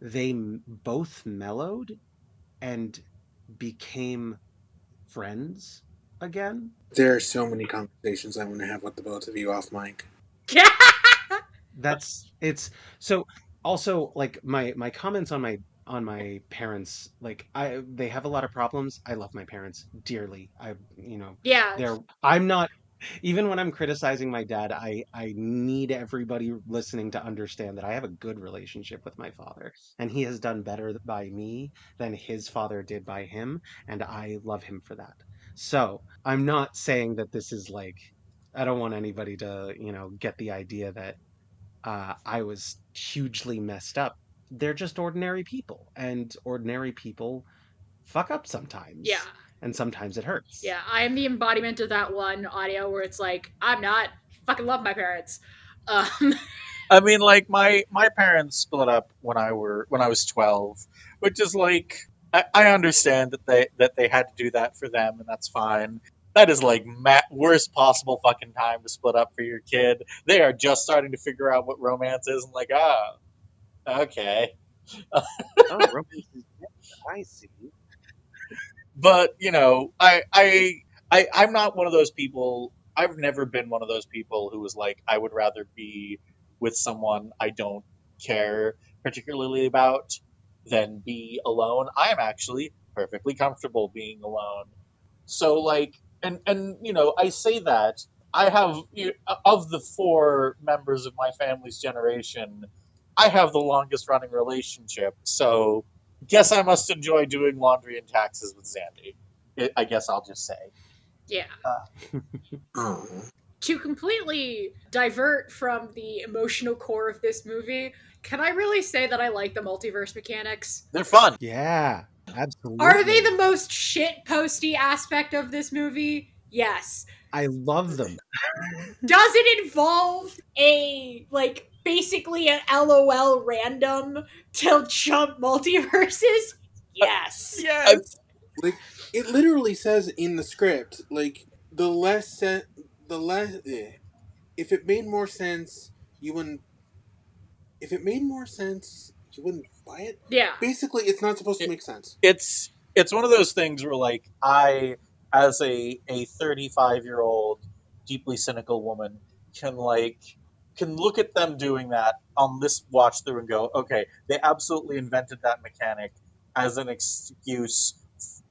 both mellowed and became friends again. There are so many conversations I want to have with the both of you off mic. That's it's so also like my comments on my parents, like they have a lot of problems. I love my parents dearly. Yeah, I'm not, even when I'm criticizing my dad, I need everybody listening to understand that I have a good relationship with my father, and he has done better by me than his father did by him, and I love him for that. So, I'm not saying that this is like, I don't want anybody to, get the idea that I was hugely messed up. They're just ordinary people, and ordinary people fuck up yeah, sometimes, and sometimes it hurts. yeah. I am the embodiment of that one audio where it's like, I'm not fucking love my parents. Um, I mean, like my parents split up when I was 12, which is like I understand that they had to do that for them, and that's fine. That is like worst possible fucking time to split up for your kid. They are just starting to figure out what romance is, and like, ah, okay. Oh, romance is dead. I see. But I'm not one of those people. I've never been one of those people who was like, I would rather be with someone I don't care particularly about than be alone. I am actually perfectly comfortable being alone. So like, and I say that I have of the four members of my family's generation, I have the longest running relationship. So guess I must enjoy doing laundry and taxes with Zandy. I guess I'll just say. yeah. Uh, Oh, To completely divert from the emotional core of this movie, can I really say that I like the multiverse mechanics? they're fun. Yeah, Are they absolutely. the most shit posty aspect of this movie? Yes. I love them. Does it involve a, like, basically an LOL random to jump multiverses? Uh, Yes. I, Yes. like it literally says in the script, like the less if it made more sense, you wouldn't. If it made more sense, you wouldn't buy it. Yeah. Basically, it's not supposed to it, make sense. it's one of those things where like I, as a 35-year-old deeply cynical woman, can like can look at them doing that on this watch through and go, okay, they absolutely invented that mechanic as an excuse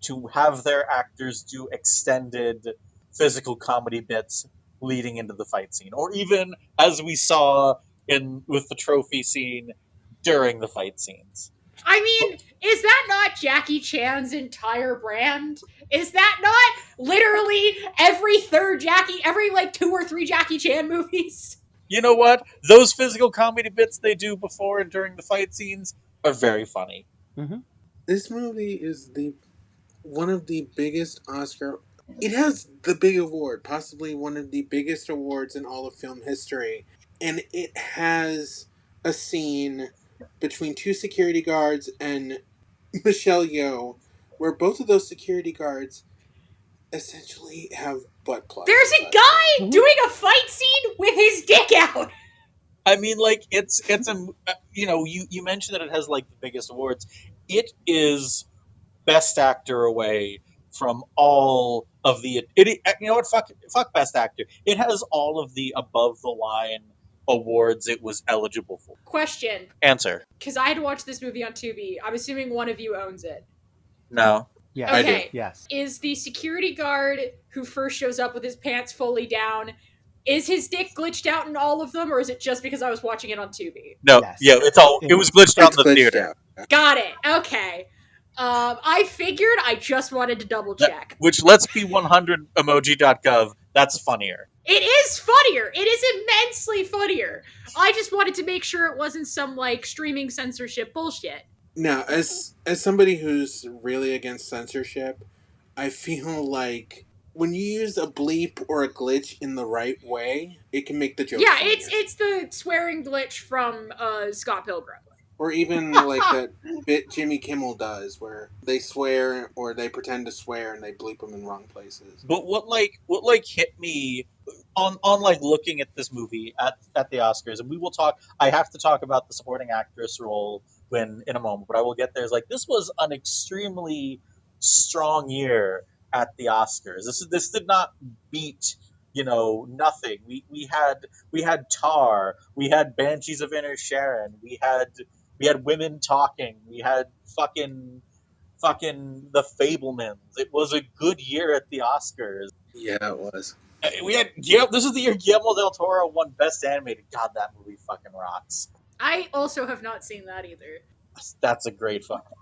to have their actors do extended physical comedy bits leading into the fight scene, or even as we saw in with the trophy scene during the fight scenes. I But mean, is that not Jackie Chan's entire brand? Is that not literally every like two or three Jackie Chan movies? you know what? Those physical comedy bits they do before and during the fight scenes are very funny. Hmm. This movie is the one of the biggest Oscar. It has the big award, possibly one of the biggest awards in all of film history, and it has a scene between two security guards and Michelle Yeoh, where both of those security guards essentially have butt plugs There's a inside of them. guy doing a fight scene with his dick out. I mean, like it's a you mentioned that it has like the biggest awards. It is best actor away from all of you know what, fuck best actor. It has all of the above the line awards it was eligible for. Question, Answer. because I had to watch this movie on Tubi. I'm assuming one of you owns it. No. Yes. I do. Okay. Yes. Is the security guard who first shows up with his pants fully down, is his dick glitched out in all of them, or is it just because I was watching it on Tubi? No. Yes. Yeah, it was glitched out It's in the glitched theater. out. Got it. Okay. I figured. I just wanted to double check. Which, let's be 100 emoji.gov, that's funnier. It is funnier. It is immensely funnier. I just wanted to make sure it wasn't some like streaming censorship bullshit. Now, as somebody who's really against censorship, I feel like when you use a bleep or a glitch in the right way, it can make the joke Yeah, funnier. it's the swearing glitch from Scott Pilgrim. Or even like that bit Jimmy Kimmel does, where they swear or they pretend to swear and they bleep them in wrong places. But what hit me on like looking at this movie at the Oscars, and we will talk. I have to talk about the supporting actress role when in a moment, but I will get there. Is like this was an extremely strong year at the Oscars. This did not beat nothing. We had Tar, we had Banshees of Inner Sharon, we had women talking, we had fucking The Fablemans. It was a good year at the Oscars. Yeah, it was. We had this is the year Guillermo del Toro won Best Animated. God, that movie fucking rocks. I also have not seen that either. That's a great fucking.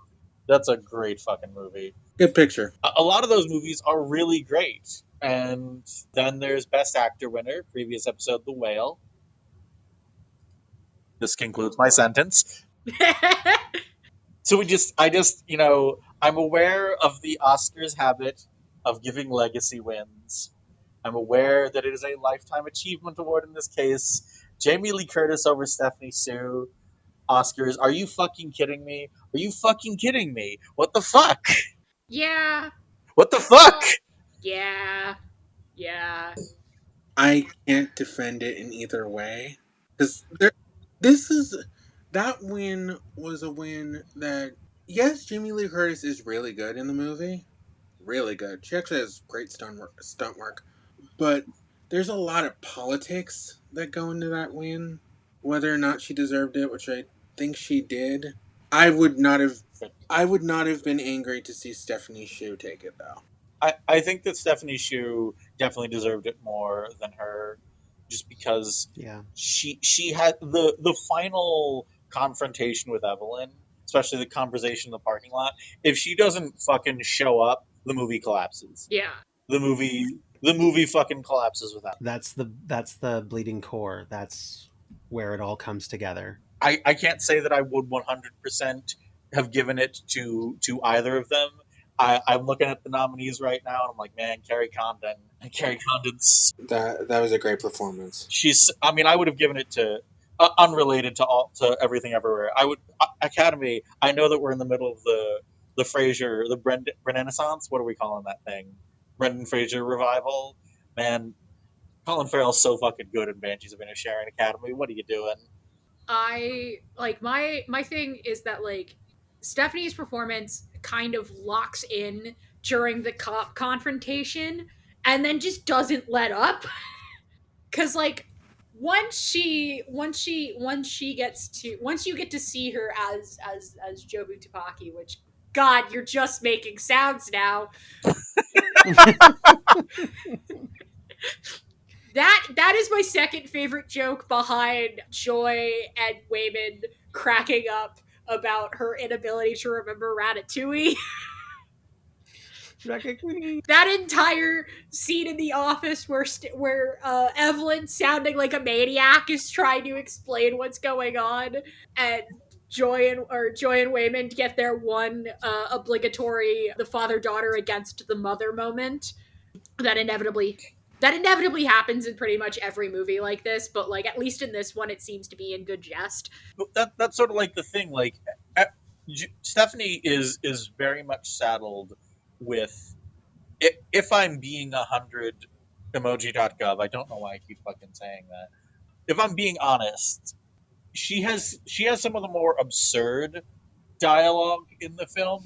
That's a great fucking movie. Good picture. A lot of those movies are really great. And then there's Best Actor winner, previous episode, The Whale. This concludes my sentence. So I'm aware of the Oscars habit of giving legacy wins. I'm aware that it is a Lifetime Achievement Award in this case. Jamie Lee Curtis over Stephanie Hsu. Oscars. Are you fucking kidding me? Are you fucking kidding me? What the fuck? Yeah. What the fuck? Yeah. Yeah. I can't defend it in either way. Because this is. That win was a win that. Yes, Jamie Lee Curtis is really good in the movie. Really good. She actually has great stunt work. But there's a lot of politics that go into that win. Whether or not she deserved it, which I think she did. I would not have. I would not have been angry to see Stephanie Hsu take it though. I think that Stephanie Hsu definitely deserved it more than her, just because Yeah. she had the final confrontation with Evelyn, especially the conversation in the parking lot. If she doesn't fucking show up, the movie collapses. Yeah. The movie fucking collapses without. That's the bleeding core. That's where it all comes together. I can't say that I would 100% have given it to either of them. I'm looking at the nominees right now, and I'm like, man, Carrie Condon. And Carrie Condon's. That was a great performance. She's. I mean, I would have given it to unrelated to Everything Everywhere. I would Academy. I know that we're in the middle of the Frasier, the Renaissance. What are we calling that thing? Brendan Fraser revival. Man, Colin Farrell's so fucking good in Banshees of Inisherin. Academy. What are you doing? I like my thing is that like Stephanie's performance kind of locks in during the cop confrontation and then just doesn't let up. Cause like once you get to see her as Jobu Tupaki, which God, you're just making sounds now. That is my second favorite joke behind Joy and Wayman cracking up about her inability to remember Ratatouille. That entire scene in the office where Evelyn, sounding like a maniac, is trying to explain what's going on, and Joy and Wayman get their one obligatory the father daughter against the mother moment that inevitably happens in pretty much every movie like this, but like at least in this one it seems to be in good jest. That's sort of like the thing. Like Stephanie is very much saddled with if I'm being 100 emoji.gov. I don't know why I keep fucking saying that. If I'm being honest, she has some of the more absurd dialogue in the film.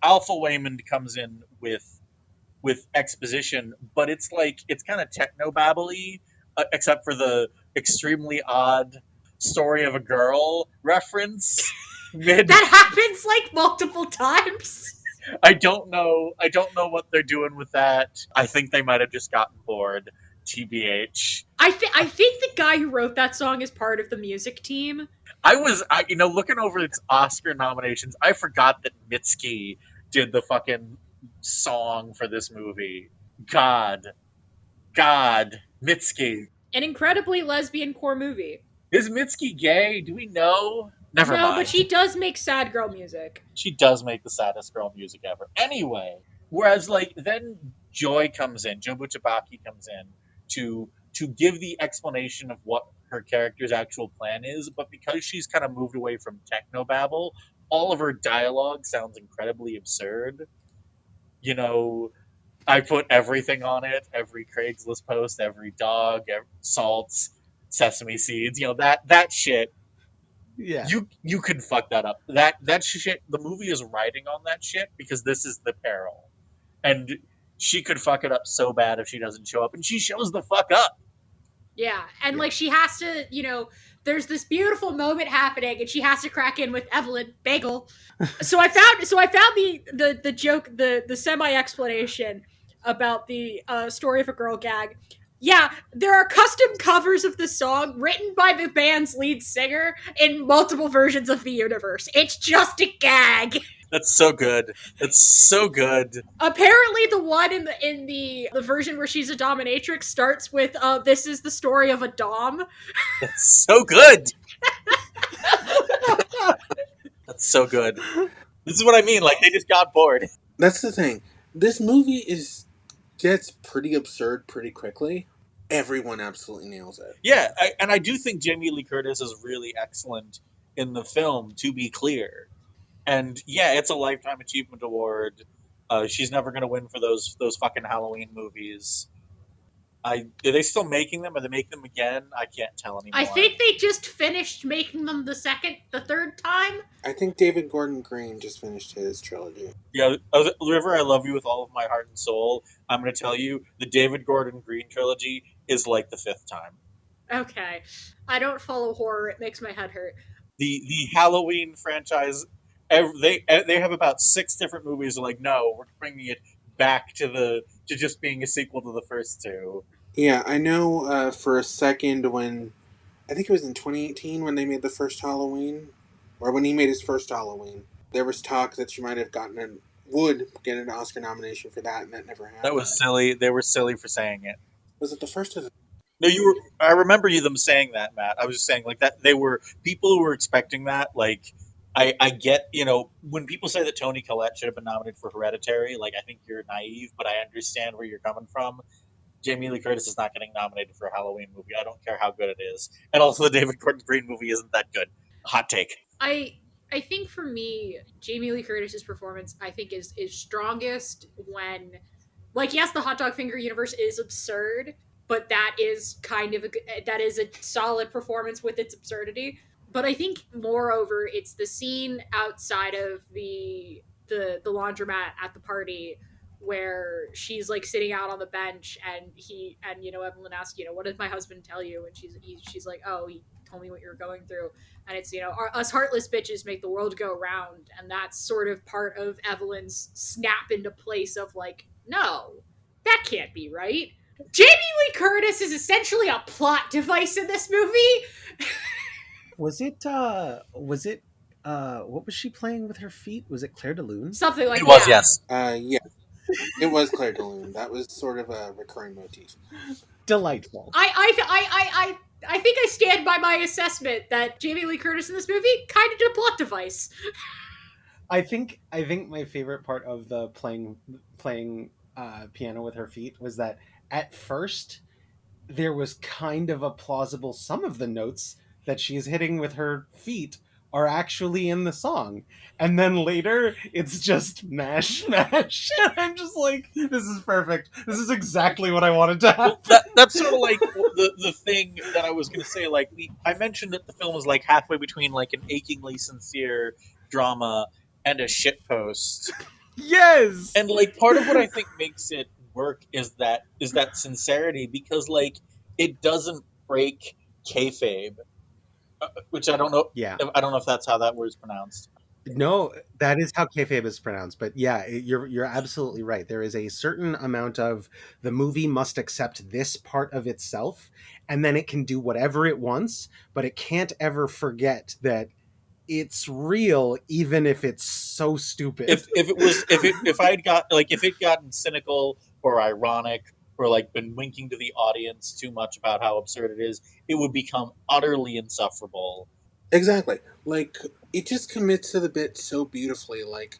Alpha Waymond comes in with exposition, but it's like it's kind of techno babbly, except for the extremely odd story of a girl reference. That happens like multiple times. I don't know. I don't know what they're doing with that. I think they might have just gotten bored. TBH. I think the guy who wrote that song is part of the music team. Looking over its Oscar nominations, I forgot that Mitski did the fucking song for this movie. God, God, Mitski. An incredibly lesbian core movie. Is Mitski gay? Do we know? Never No, but mind. she does make sad girl music. She does make the saddest girl music ever. Anyway, whereas like then Joy comes in, Joe Buchabaki comes in to give the explanation of what her character's actual plan is, but because she's kind of moved away from technobabble, all of her dialogue sounds incredibly absurd. You know, I put everything on it, every Craigslist post, every dog, salts, sesame seeds, that shit. Yeah. You could fuck that up. That shit. The movie is riding on that shit because this is the peril, and she could fuck it up so bad if she doesn't show up, and she shows the fuck up. Yeah, and Yeah. like she has to, there's this beautiful moment happening, and she has to crack in with Evelyn Bagel. So I found the joke, the semi explanation about the story of a girl gag. Yeah, there are custom covers of the song written by the band's lead singer in multiple versions of the universe. It's just a gag. That's so good. That's so good. Apparently, the one in the version where she's a dominatrix starts with "This is the story of a dom." That's so good. That's so good. This is what I mean. Like they just got bored. That's the thing. This movie gets pretty absurd pretty quickly. Everyone absolutely nails it. Yeah, and I do think Jamie Lee Curtis is really excellent in the film. To be clear, and yeah, it's a lifetime achievement award. She's never gonna win for those fucking Halloween movies. Are they still making them? Are they making them again? I can't tell anymore. I think they just finished making them the third time. I think David Gordon Green just finished his trilogy. Yeah, River, I love you with all of my heart and soul. I'm gonna tell you, the David Gordon Green trilogy is like the fifth time. Okay, I don't follow horror; it makes my head hurt. The Halloween franchise, they have about six different movies. They're like, no, we're bringing it back to just being a sequel to the first two. Yeah, I know for a second when I think it was in 2018 when they made the first Halloween, or when he made his first Halloween. There was talk that she might have would get an Oscar nomination for that, and that never happened. That was silly. They were silly for saying it. Was it the first or the? No, you were. I remember them saying that, Matt. I was just saying like that. They were people who were expecting that. Like, I get when people say that Toni Collette should have been nominated for Hereditary. Like, I think you're naive, but I understand where you're coming from. Jamie Lee Curtis is not getting nominated for a Halloween movie. I don't care how good it is, and also the David Gordon Green movie isn't that good. Hot take. I think for me, Jamie Lee Curtis's performance, I think, is strongest when, like, yes, the hot dog finger universe is absurd, but that is that is a solid performance with its absurdity. But I think, moreover, it's the scene outside of the laundromat at the party where she's like sitting out on the bench, and Evelyn asks, what did my husband tell you? And she's like, oh, he told me what you were going through. And it's, us heartless bitches make the world go round. And that's sort of part of Evelyn's snap into place of like, no, that can't be right. Jamie Lee Curtis is essentially a plot device in this movie. Was it what was she playing with her feet? Was it Claire de Lune? Something like It was, that. yes. Yeah, it was Claire de Lune. That was sort of a recurring motif. Delightful. I think I stand by my assessment that Jamie Lee Curtis in this movie kind of did a plot device. I think my favorite part of the playing piano with her feet was that at first there was kind of a plausible some of the notes that she's hitting with her feet are actually in the song, and then later it's just mash mash. I'm just like, this is perfect. This is exactly what I wanted to happen. That's sort of like the thing that I was going to say. Like I mentioned that the film is like halfway between like an achingly sincere drama and a shitpost. Yes. And like part of what I think makes it work is that sincerity, because like it doesn't break kayfabe, which I don't know. Yeah. I don't know if that's how that word's pronounced. No, that is how kayfabe is pronounced. But yeah, you're absolutely right. There is a certain amount of the movie must accept this part of itself, and then it can do whatever it wants, but it can't ever forget that it's real, even if it's so stupid. If I'd got like if it gotten cynical or ironic or like been winking to the audience too much about how absurd it is, it would become utterly insufferable. Exactly. Like it just commits to the bit so beautifully. Like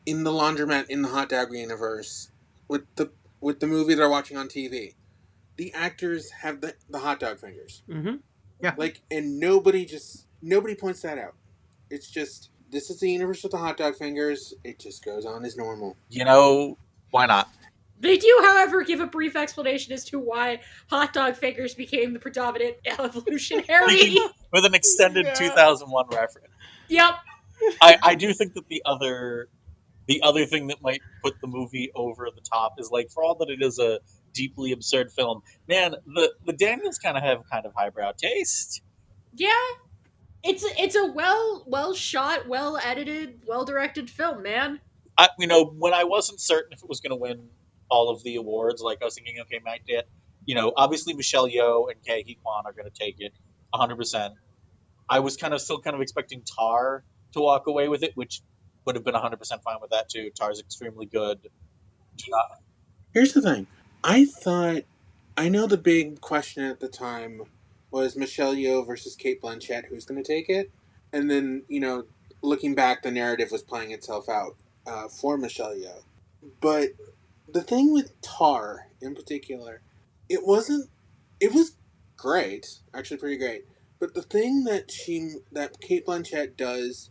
in the laundromat in the hot dog universe, with the movie they're watching on TV, the actors have the hot dog fingers. Hmm. Yeah. Like, and nobody points that out. It's just this is the universe with the hot dog fingers. It just goes on as normal. You know, why not? They do, however, give a brief explanation as to why hot dog fingers became the predominant evolutionary. With an extended Yeah. 2001 reference. Yep. I do think that the other thing that might put the movie over the top is like for all that it is a deeply absurd film, man, the Daniels kind of highbrow taste. Yeah. It's a well shot, well edited, well directed film, man. When I wasn't certain if it was going to win all of the awards, like I was thinking, okay, might get, obviously Michelle Yeoh and Ke Huy Quan are going to take it 100%. I was still kind of expecting Tar to walk away with it, which would have been 100% fine with that too. Tar's extremely good. Do not. Here's the thing. I know the big question at the time was Michelle Yeoh versus Kate Blanchett, who's going to take it, and then looking back, the narrative was playing itself out for Michelle Yeoh. But the thing with Tar in particular, it wasn't. It was great, actually pretty great. But the thing that Kate Blanchett does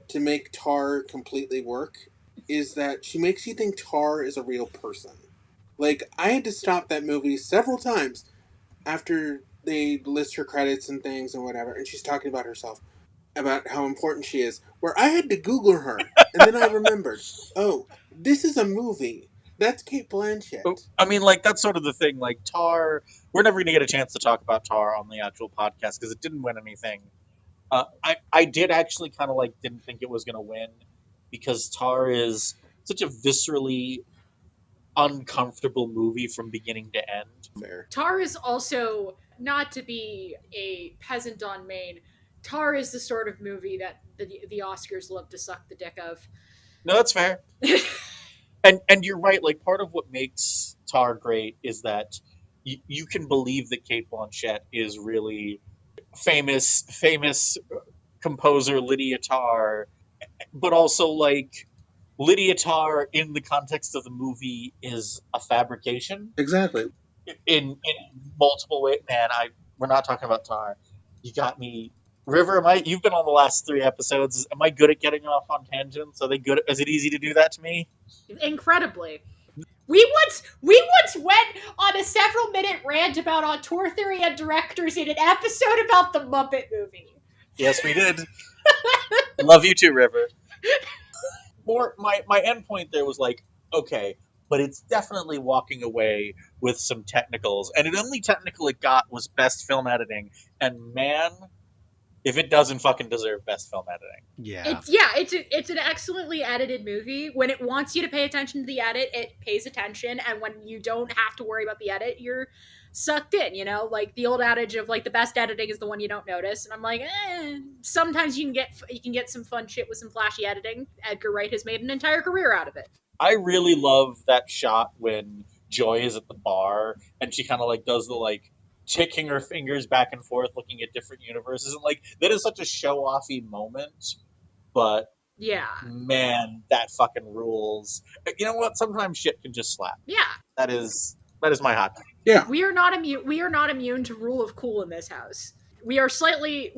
to make Tar completely work is that she makes you think Tar is a real person. Like I had to stop that movie several times after they list her credits and things and whatever, and she's talking about herself, about how important she is. Where I had to Google her, and then I remembered, oh, this is a movie. That's Kate Blanchett. I mean, like that's sort of the thing. Like Tar, we're never going to get a chance to talk about Tar on the actual podcast because it didn't win anything. I did actually kind of like didn't think it was going to win because Tar is such a viscerally uncomfortable movie from beginning to end. Fair. Tar is also, not to be a peasant on Maine, Tar is the sort of movie that the Oscars love to suck the dick of. No, that's fair. And you're right. Like part of what makes Tar great is that you can believe that Kate Blanchett is really famous composer Lydia Tarr, but also like Lydia Tarr in the context of the movie is a fabrication Exactly. in multiple ways. Man, we're not talking about Tar. You got me. River, am I? You've been on the last 3 episodes. Am I good at getting off on tangents? Are they good? Is it easy to do that to me? Incredibly. We once went on a several minute rant about auteur theory and directors in an episode about the Muppet movie. Yes, we did. Love you too, River. More, my end point there was like, okay, but it's definitely walking away with some technicals, and the only technical it got was best film editing, and man, if it doesn't fucking deserve best film editing. Yeah. It's an excellently edited movie. When it wants you to pay attention to the edit, it pays attention, and when you don't have to worry about the edit, you're sucked in. Like the old adage of like the best editing is the one you don't notice. And I'm like, sometimes you can get some fun shit with some flashy editing. Edgar Wright has made an entire career out of it. I really love that shot when Joy is at the bar and she kind of like does the like ticking her fingers back and forth, looking at different universes, and like that is such a show offy moment. But Yeah, man, that fucking rules. You know what? Sometimes shit can just slap. yeah. That is my hot take. Yeah. We are not immune. We are not immune to rule of cool in this house. We are slightly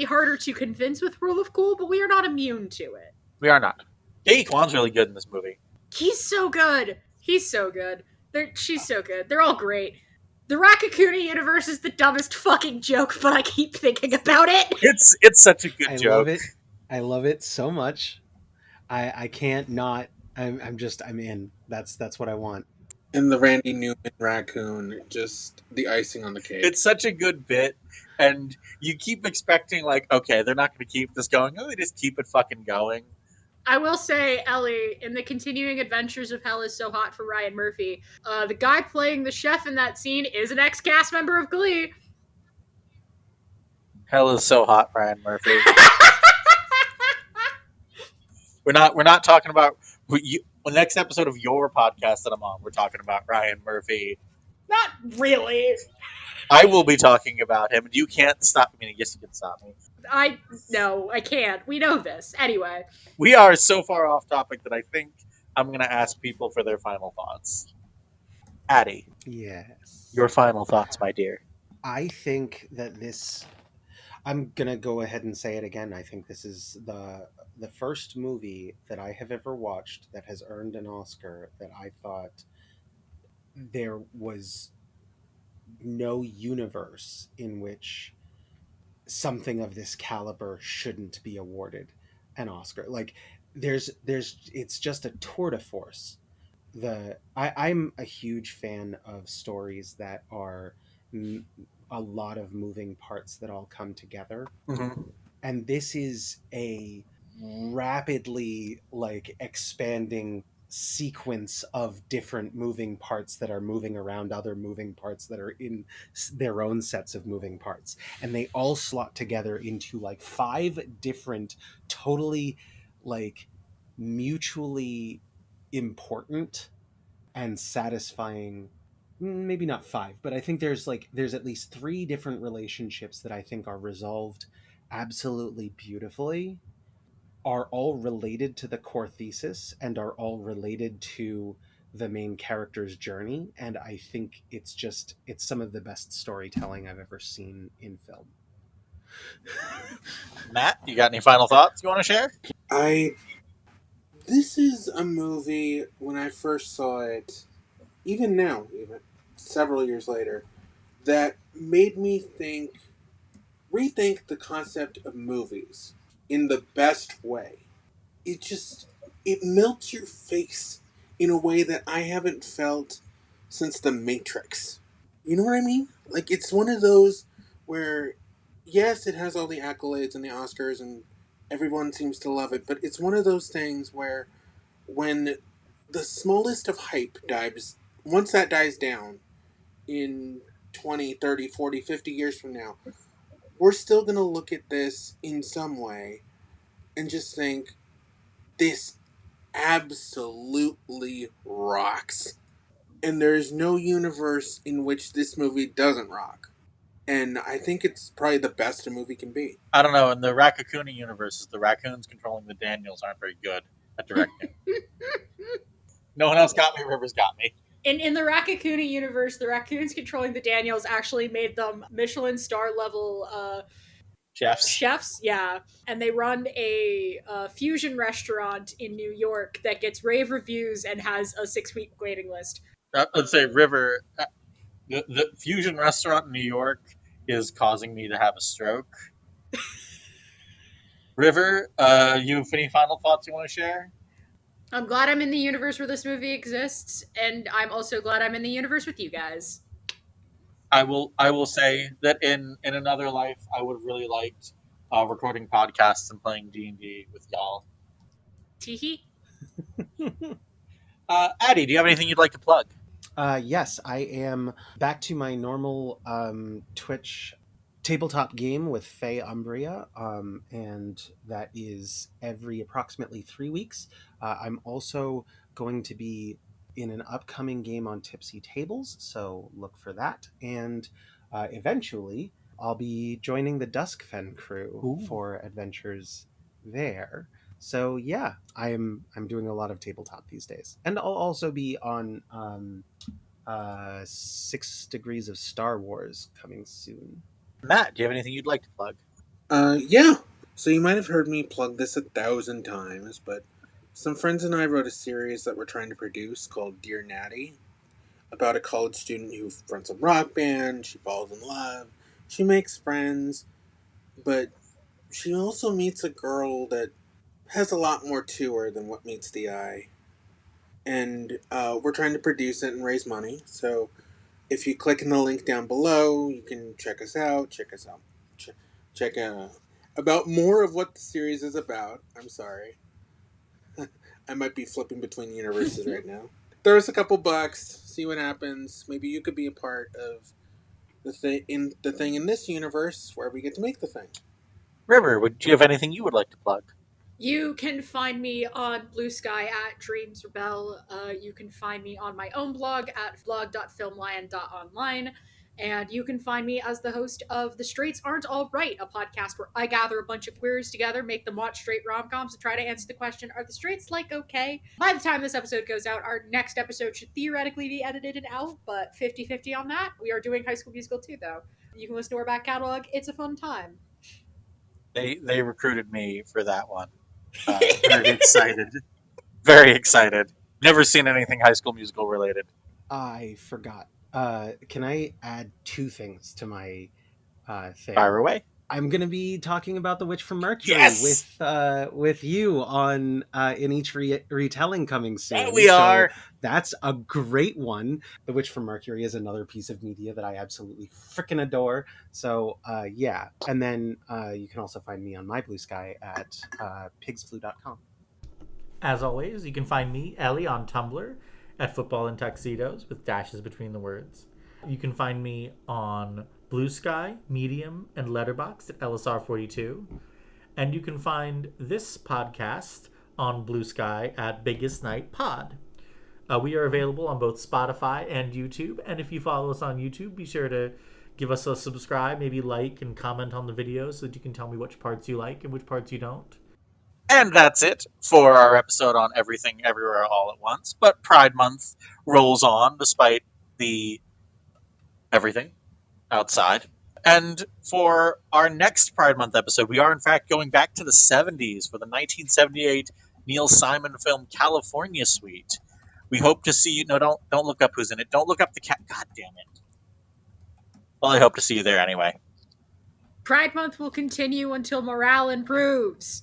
harder to convince with rule of cool, but we are not immune to it. We are not. Katie Kwan's really good in this movie. He's so good. She's so good. They're all great. The Rakakuni universe is the dumbest fucking joke, but I keep thinking about it. It's such a good I joke. love it. I love it so much. I can't not. I'm in. That's what I want. And the Randy Newman raccoon, just the icing on the cake. It's such a good bit, and you keep expecting, like, okay, they're not going to keep this going. Oh, they just keep it fucking going. I will say, Ellie, in the continuing adventures of Hell is So Hot for Ryan Murphy, the guy playing the chef in that scene is an ex-cast member of Glee. Hell is so hot, Ryan Murphy. We're not talking about the next episode of your podcast that I'm on. We're talking about Ryan Murphy. Not really. I will be talking about him, and you can't stop me. Yes, you can stop me. No, I can't. We know this. Anyway. We are so far off topic that I think I'm going to ask people for their final thoughts. Addie, Yes. your final thoughts, my dear. I think that this I'm gonna go ahead and say it again. I think this is the first movie that I have ever watched that has earned an Oscar that I thought there was no universe in which something of this caliber shouldn't be awarded an Oscar. Like there's it's just a tour de force. I'm a huge fan of stories that are m- a lot of moving parts that all come together, Mm-hmm. and this is a rapidly like expanding sequence of different moving parts that are moving around other moving parts that are in their own sets of moving parts, and they all slot together into like five different totally like mutually important and satisfying, maybe not five, but I think there's at least three different relationships that I think are resolved absolutely beautifully, are all related to the core thesis and are all related to the main character's journey, and I think it's some of the best storytelling I've ever seen in film. Matt, you got any final thoughts you want to share? I This is a movie when I first saw it, even now, even several years later, that made me rethink the concept of movies in the best way. It just it melts your face in a way that I haven't felt since The Matrix. You know what I mean? Like it's one of those where yes, it has all the accolades and the Oscars and everyone seems to love it, but it's one of those things where when the smallest of hype dies, once that dies down in 20, 30, 40, 50 years from now, we're still going to look at this in some way and just think this absolutely rocks. And there's no universe in which this movie doesn't rock. And I think it's probably the best a movie can be. I don't know. In the Rakakuni universes, the raccoons controlling the Daniels aren't very good at directing. No one else got me. Rivers got me. In the Rakakuni universe, the raccoons controlling the Daniels actually made them Michelin star level Chefs. chefs. Yeah, and they run a fusion restaurant in New York that gets rave reviews and has a 6-week waiting list. Let's say River. The fusion restaurant in New York is causing me to have a stroke. River, you have any final thoughts you want to share? I'm glad I'm in the universe where this movie exists, and I'm also glad I'm in the universe with you guys. I will say that in another life, I would have really liked recording podcasts and playing D&D with y'all. Teehee. Addie, do you have anything you'd like to plug? Yes, I am back to my normal Twitch tabletop game with Faye Umbria, and that is every approximately 3 weeks. I'm also going to be in an upcoming game on Tipsy Tables, so look for that. And eventually, I'll be joining the Duskfen crew Ooh. for adventures there. So yeah, I'm doing a lot of tabletop these days, and I'll also be on 6 Degrees of Star Wars coming soon. Matt, do you have anything you'd like to plug? Yeah. So you might have heard me plug this 1,000 times, but some friends and I wrote a series that we're trying to produce called Dear Natty, about a college student who fronts a rock band. She falls in love, she makes friends, but she also meets a girl that has a lot more to her than what meets the eye. and we're trying to produce it and raise money. So if you click in the link down below, you can check us out. Check about more of what the series is about. I'm sorry, I might be flipping between universes right now. Throw us a couple bucks, see what happens. Maybe you could be a part of the thing in this universe where we get to make the thing. River, would you have anything you would like to plug? You can find me on Blue Sky at Dreams Rebel. You can find me on my own blog at vlog.filmlion.online. And you can find me as the host of The Straights Aren't All Right, a podcast where I gather a bunch of queers together, make them watch straight rom coms, and try to answer the question, are the straights like okay? By the time this episode goes out, our next episode should theoretically be edited and out, but 50-50 on that. We are doing High School Musical too, though. You can listen to our back catalog. It's a fun time. They recruited me for that one. Very excited. Very excited. Never seen anything High School Musical related. I forgot. Can I add two things to my thing? Fire away. I'm gonna be talking about The Witch from Mercury Yes! with you on in each retelling coming soon. That we are. So that's a great one. The Witch from Mercury is another piece of media that I absolutely freaking adore. So yeah, and then you can also find me on my Blue Sky at pigsflu.com. As always, you can find me, Ellie, on Tumblr at Football in Tuxedos with dashes between the words. You can find me on Blue Sky, Medium, and Letterboxd at LSR42. And you can find this podcast on Blue Sky at Biggest Night Pod. We are available on both Spotify and YouTube. And if you follow us on YouTube, be sure to give us a subscribe, maybe like and comment on the videos so that you can tell me which parts you like and which parts you don't. And that's it for our episode on Everything Everywhere All at Once. But Pride Month rolls on despite the everything outside. And for our next Pride Month episode, we are in fact going back to the 70s for the 1978 Neil Simon film California Suite. We hope to see you. No, don't look up who's in it. Don't look up the cat. God damn it. Well, I hope to see you there anyway. Pride Month will continue until morale improves.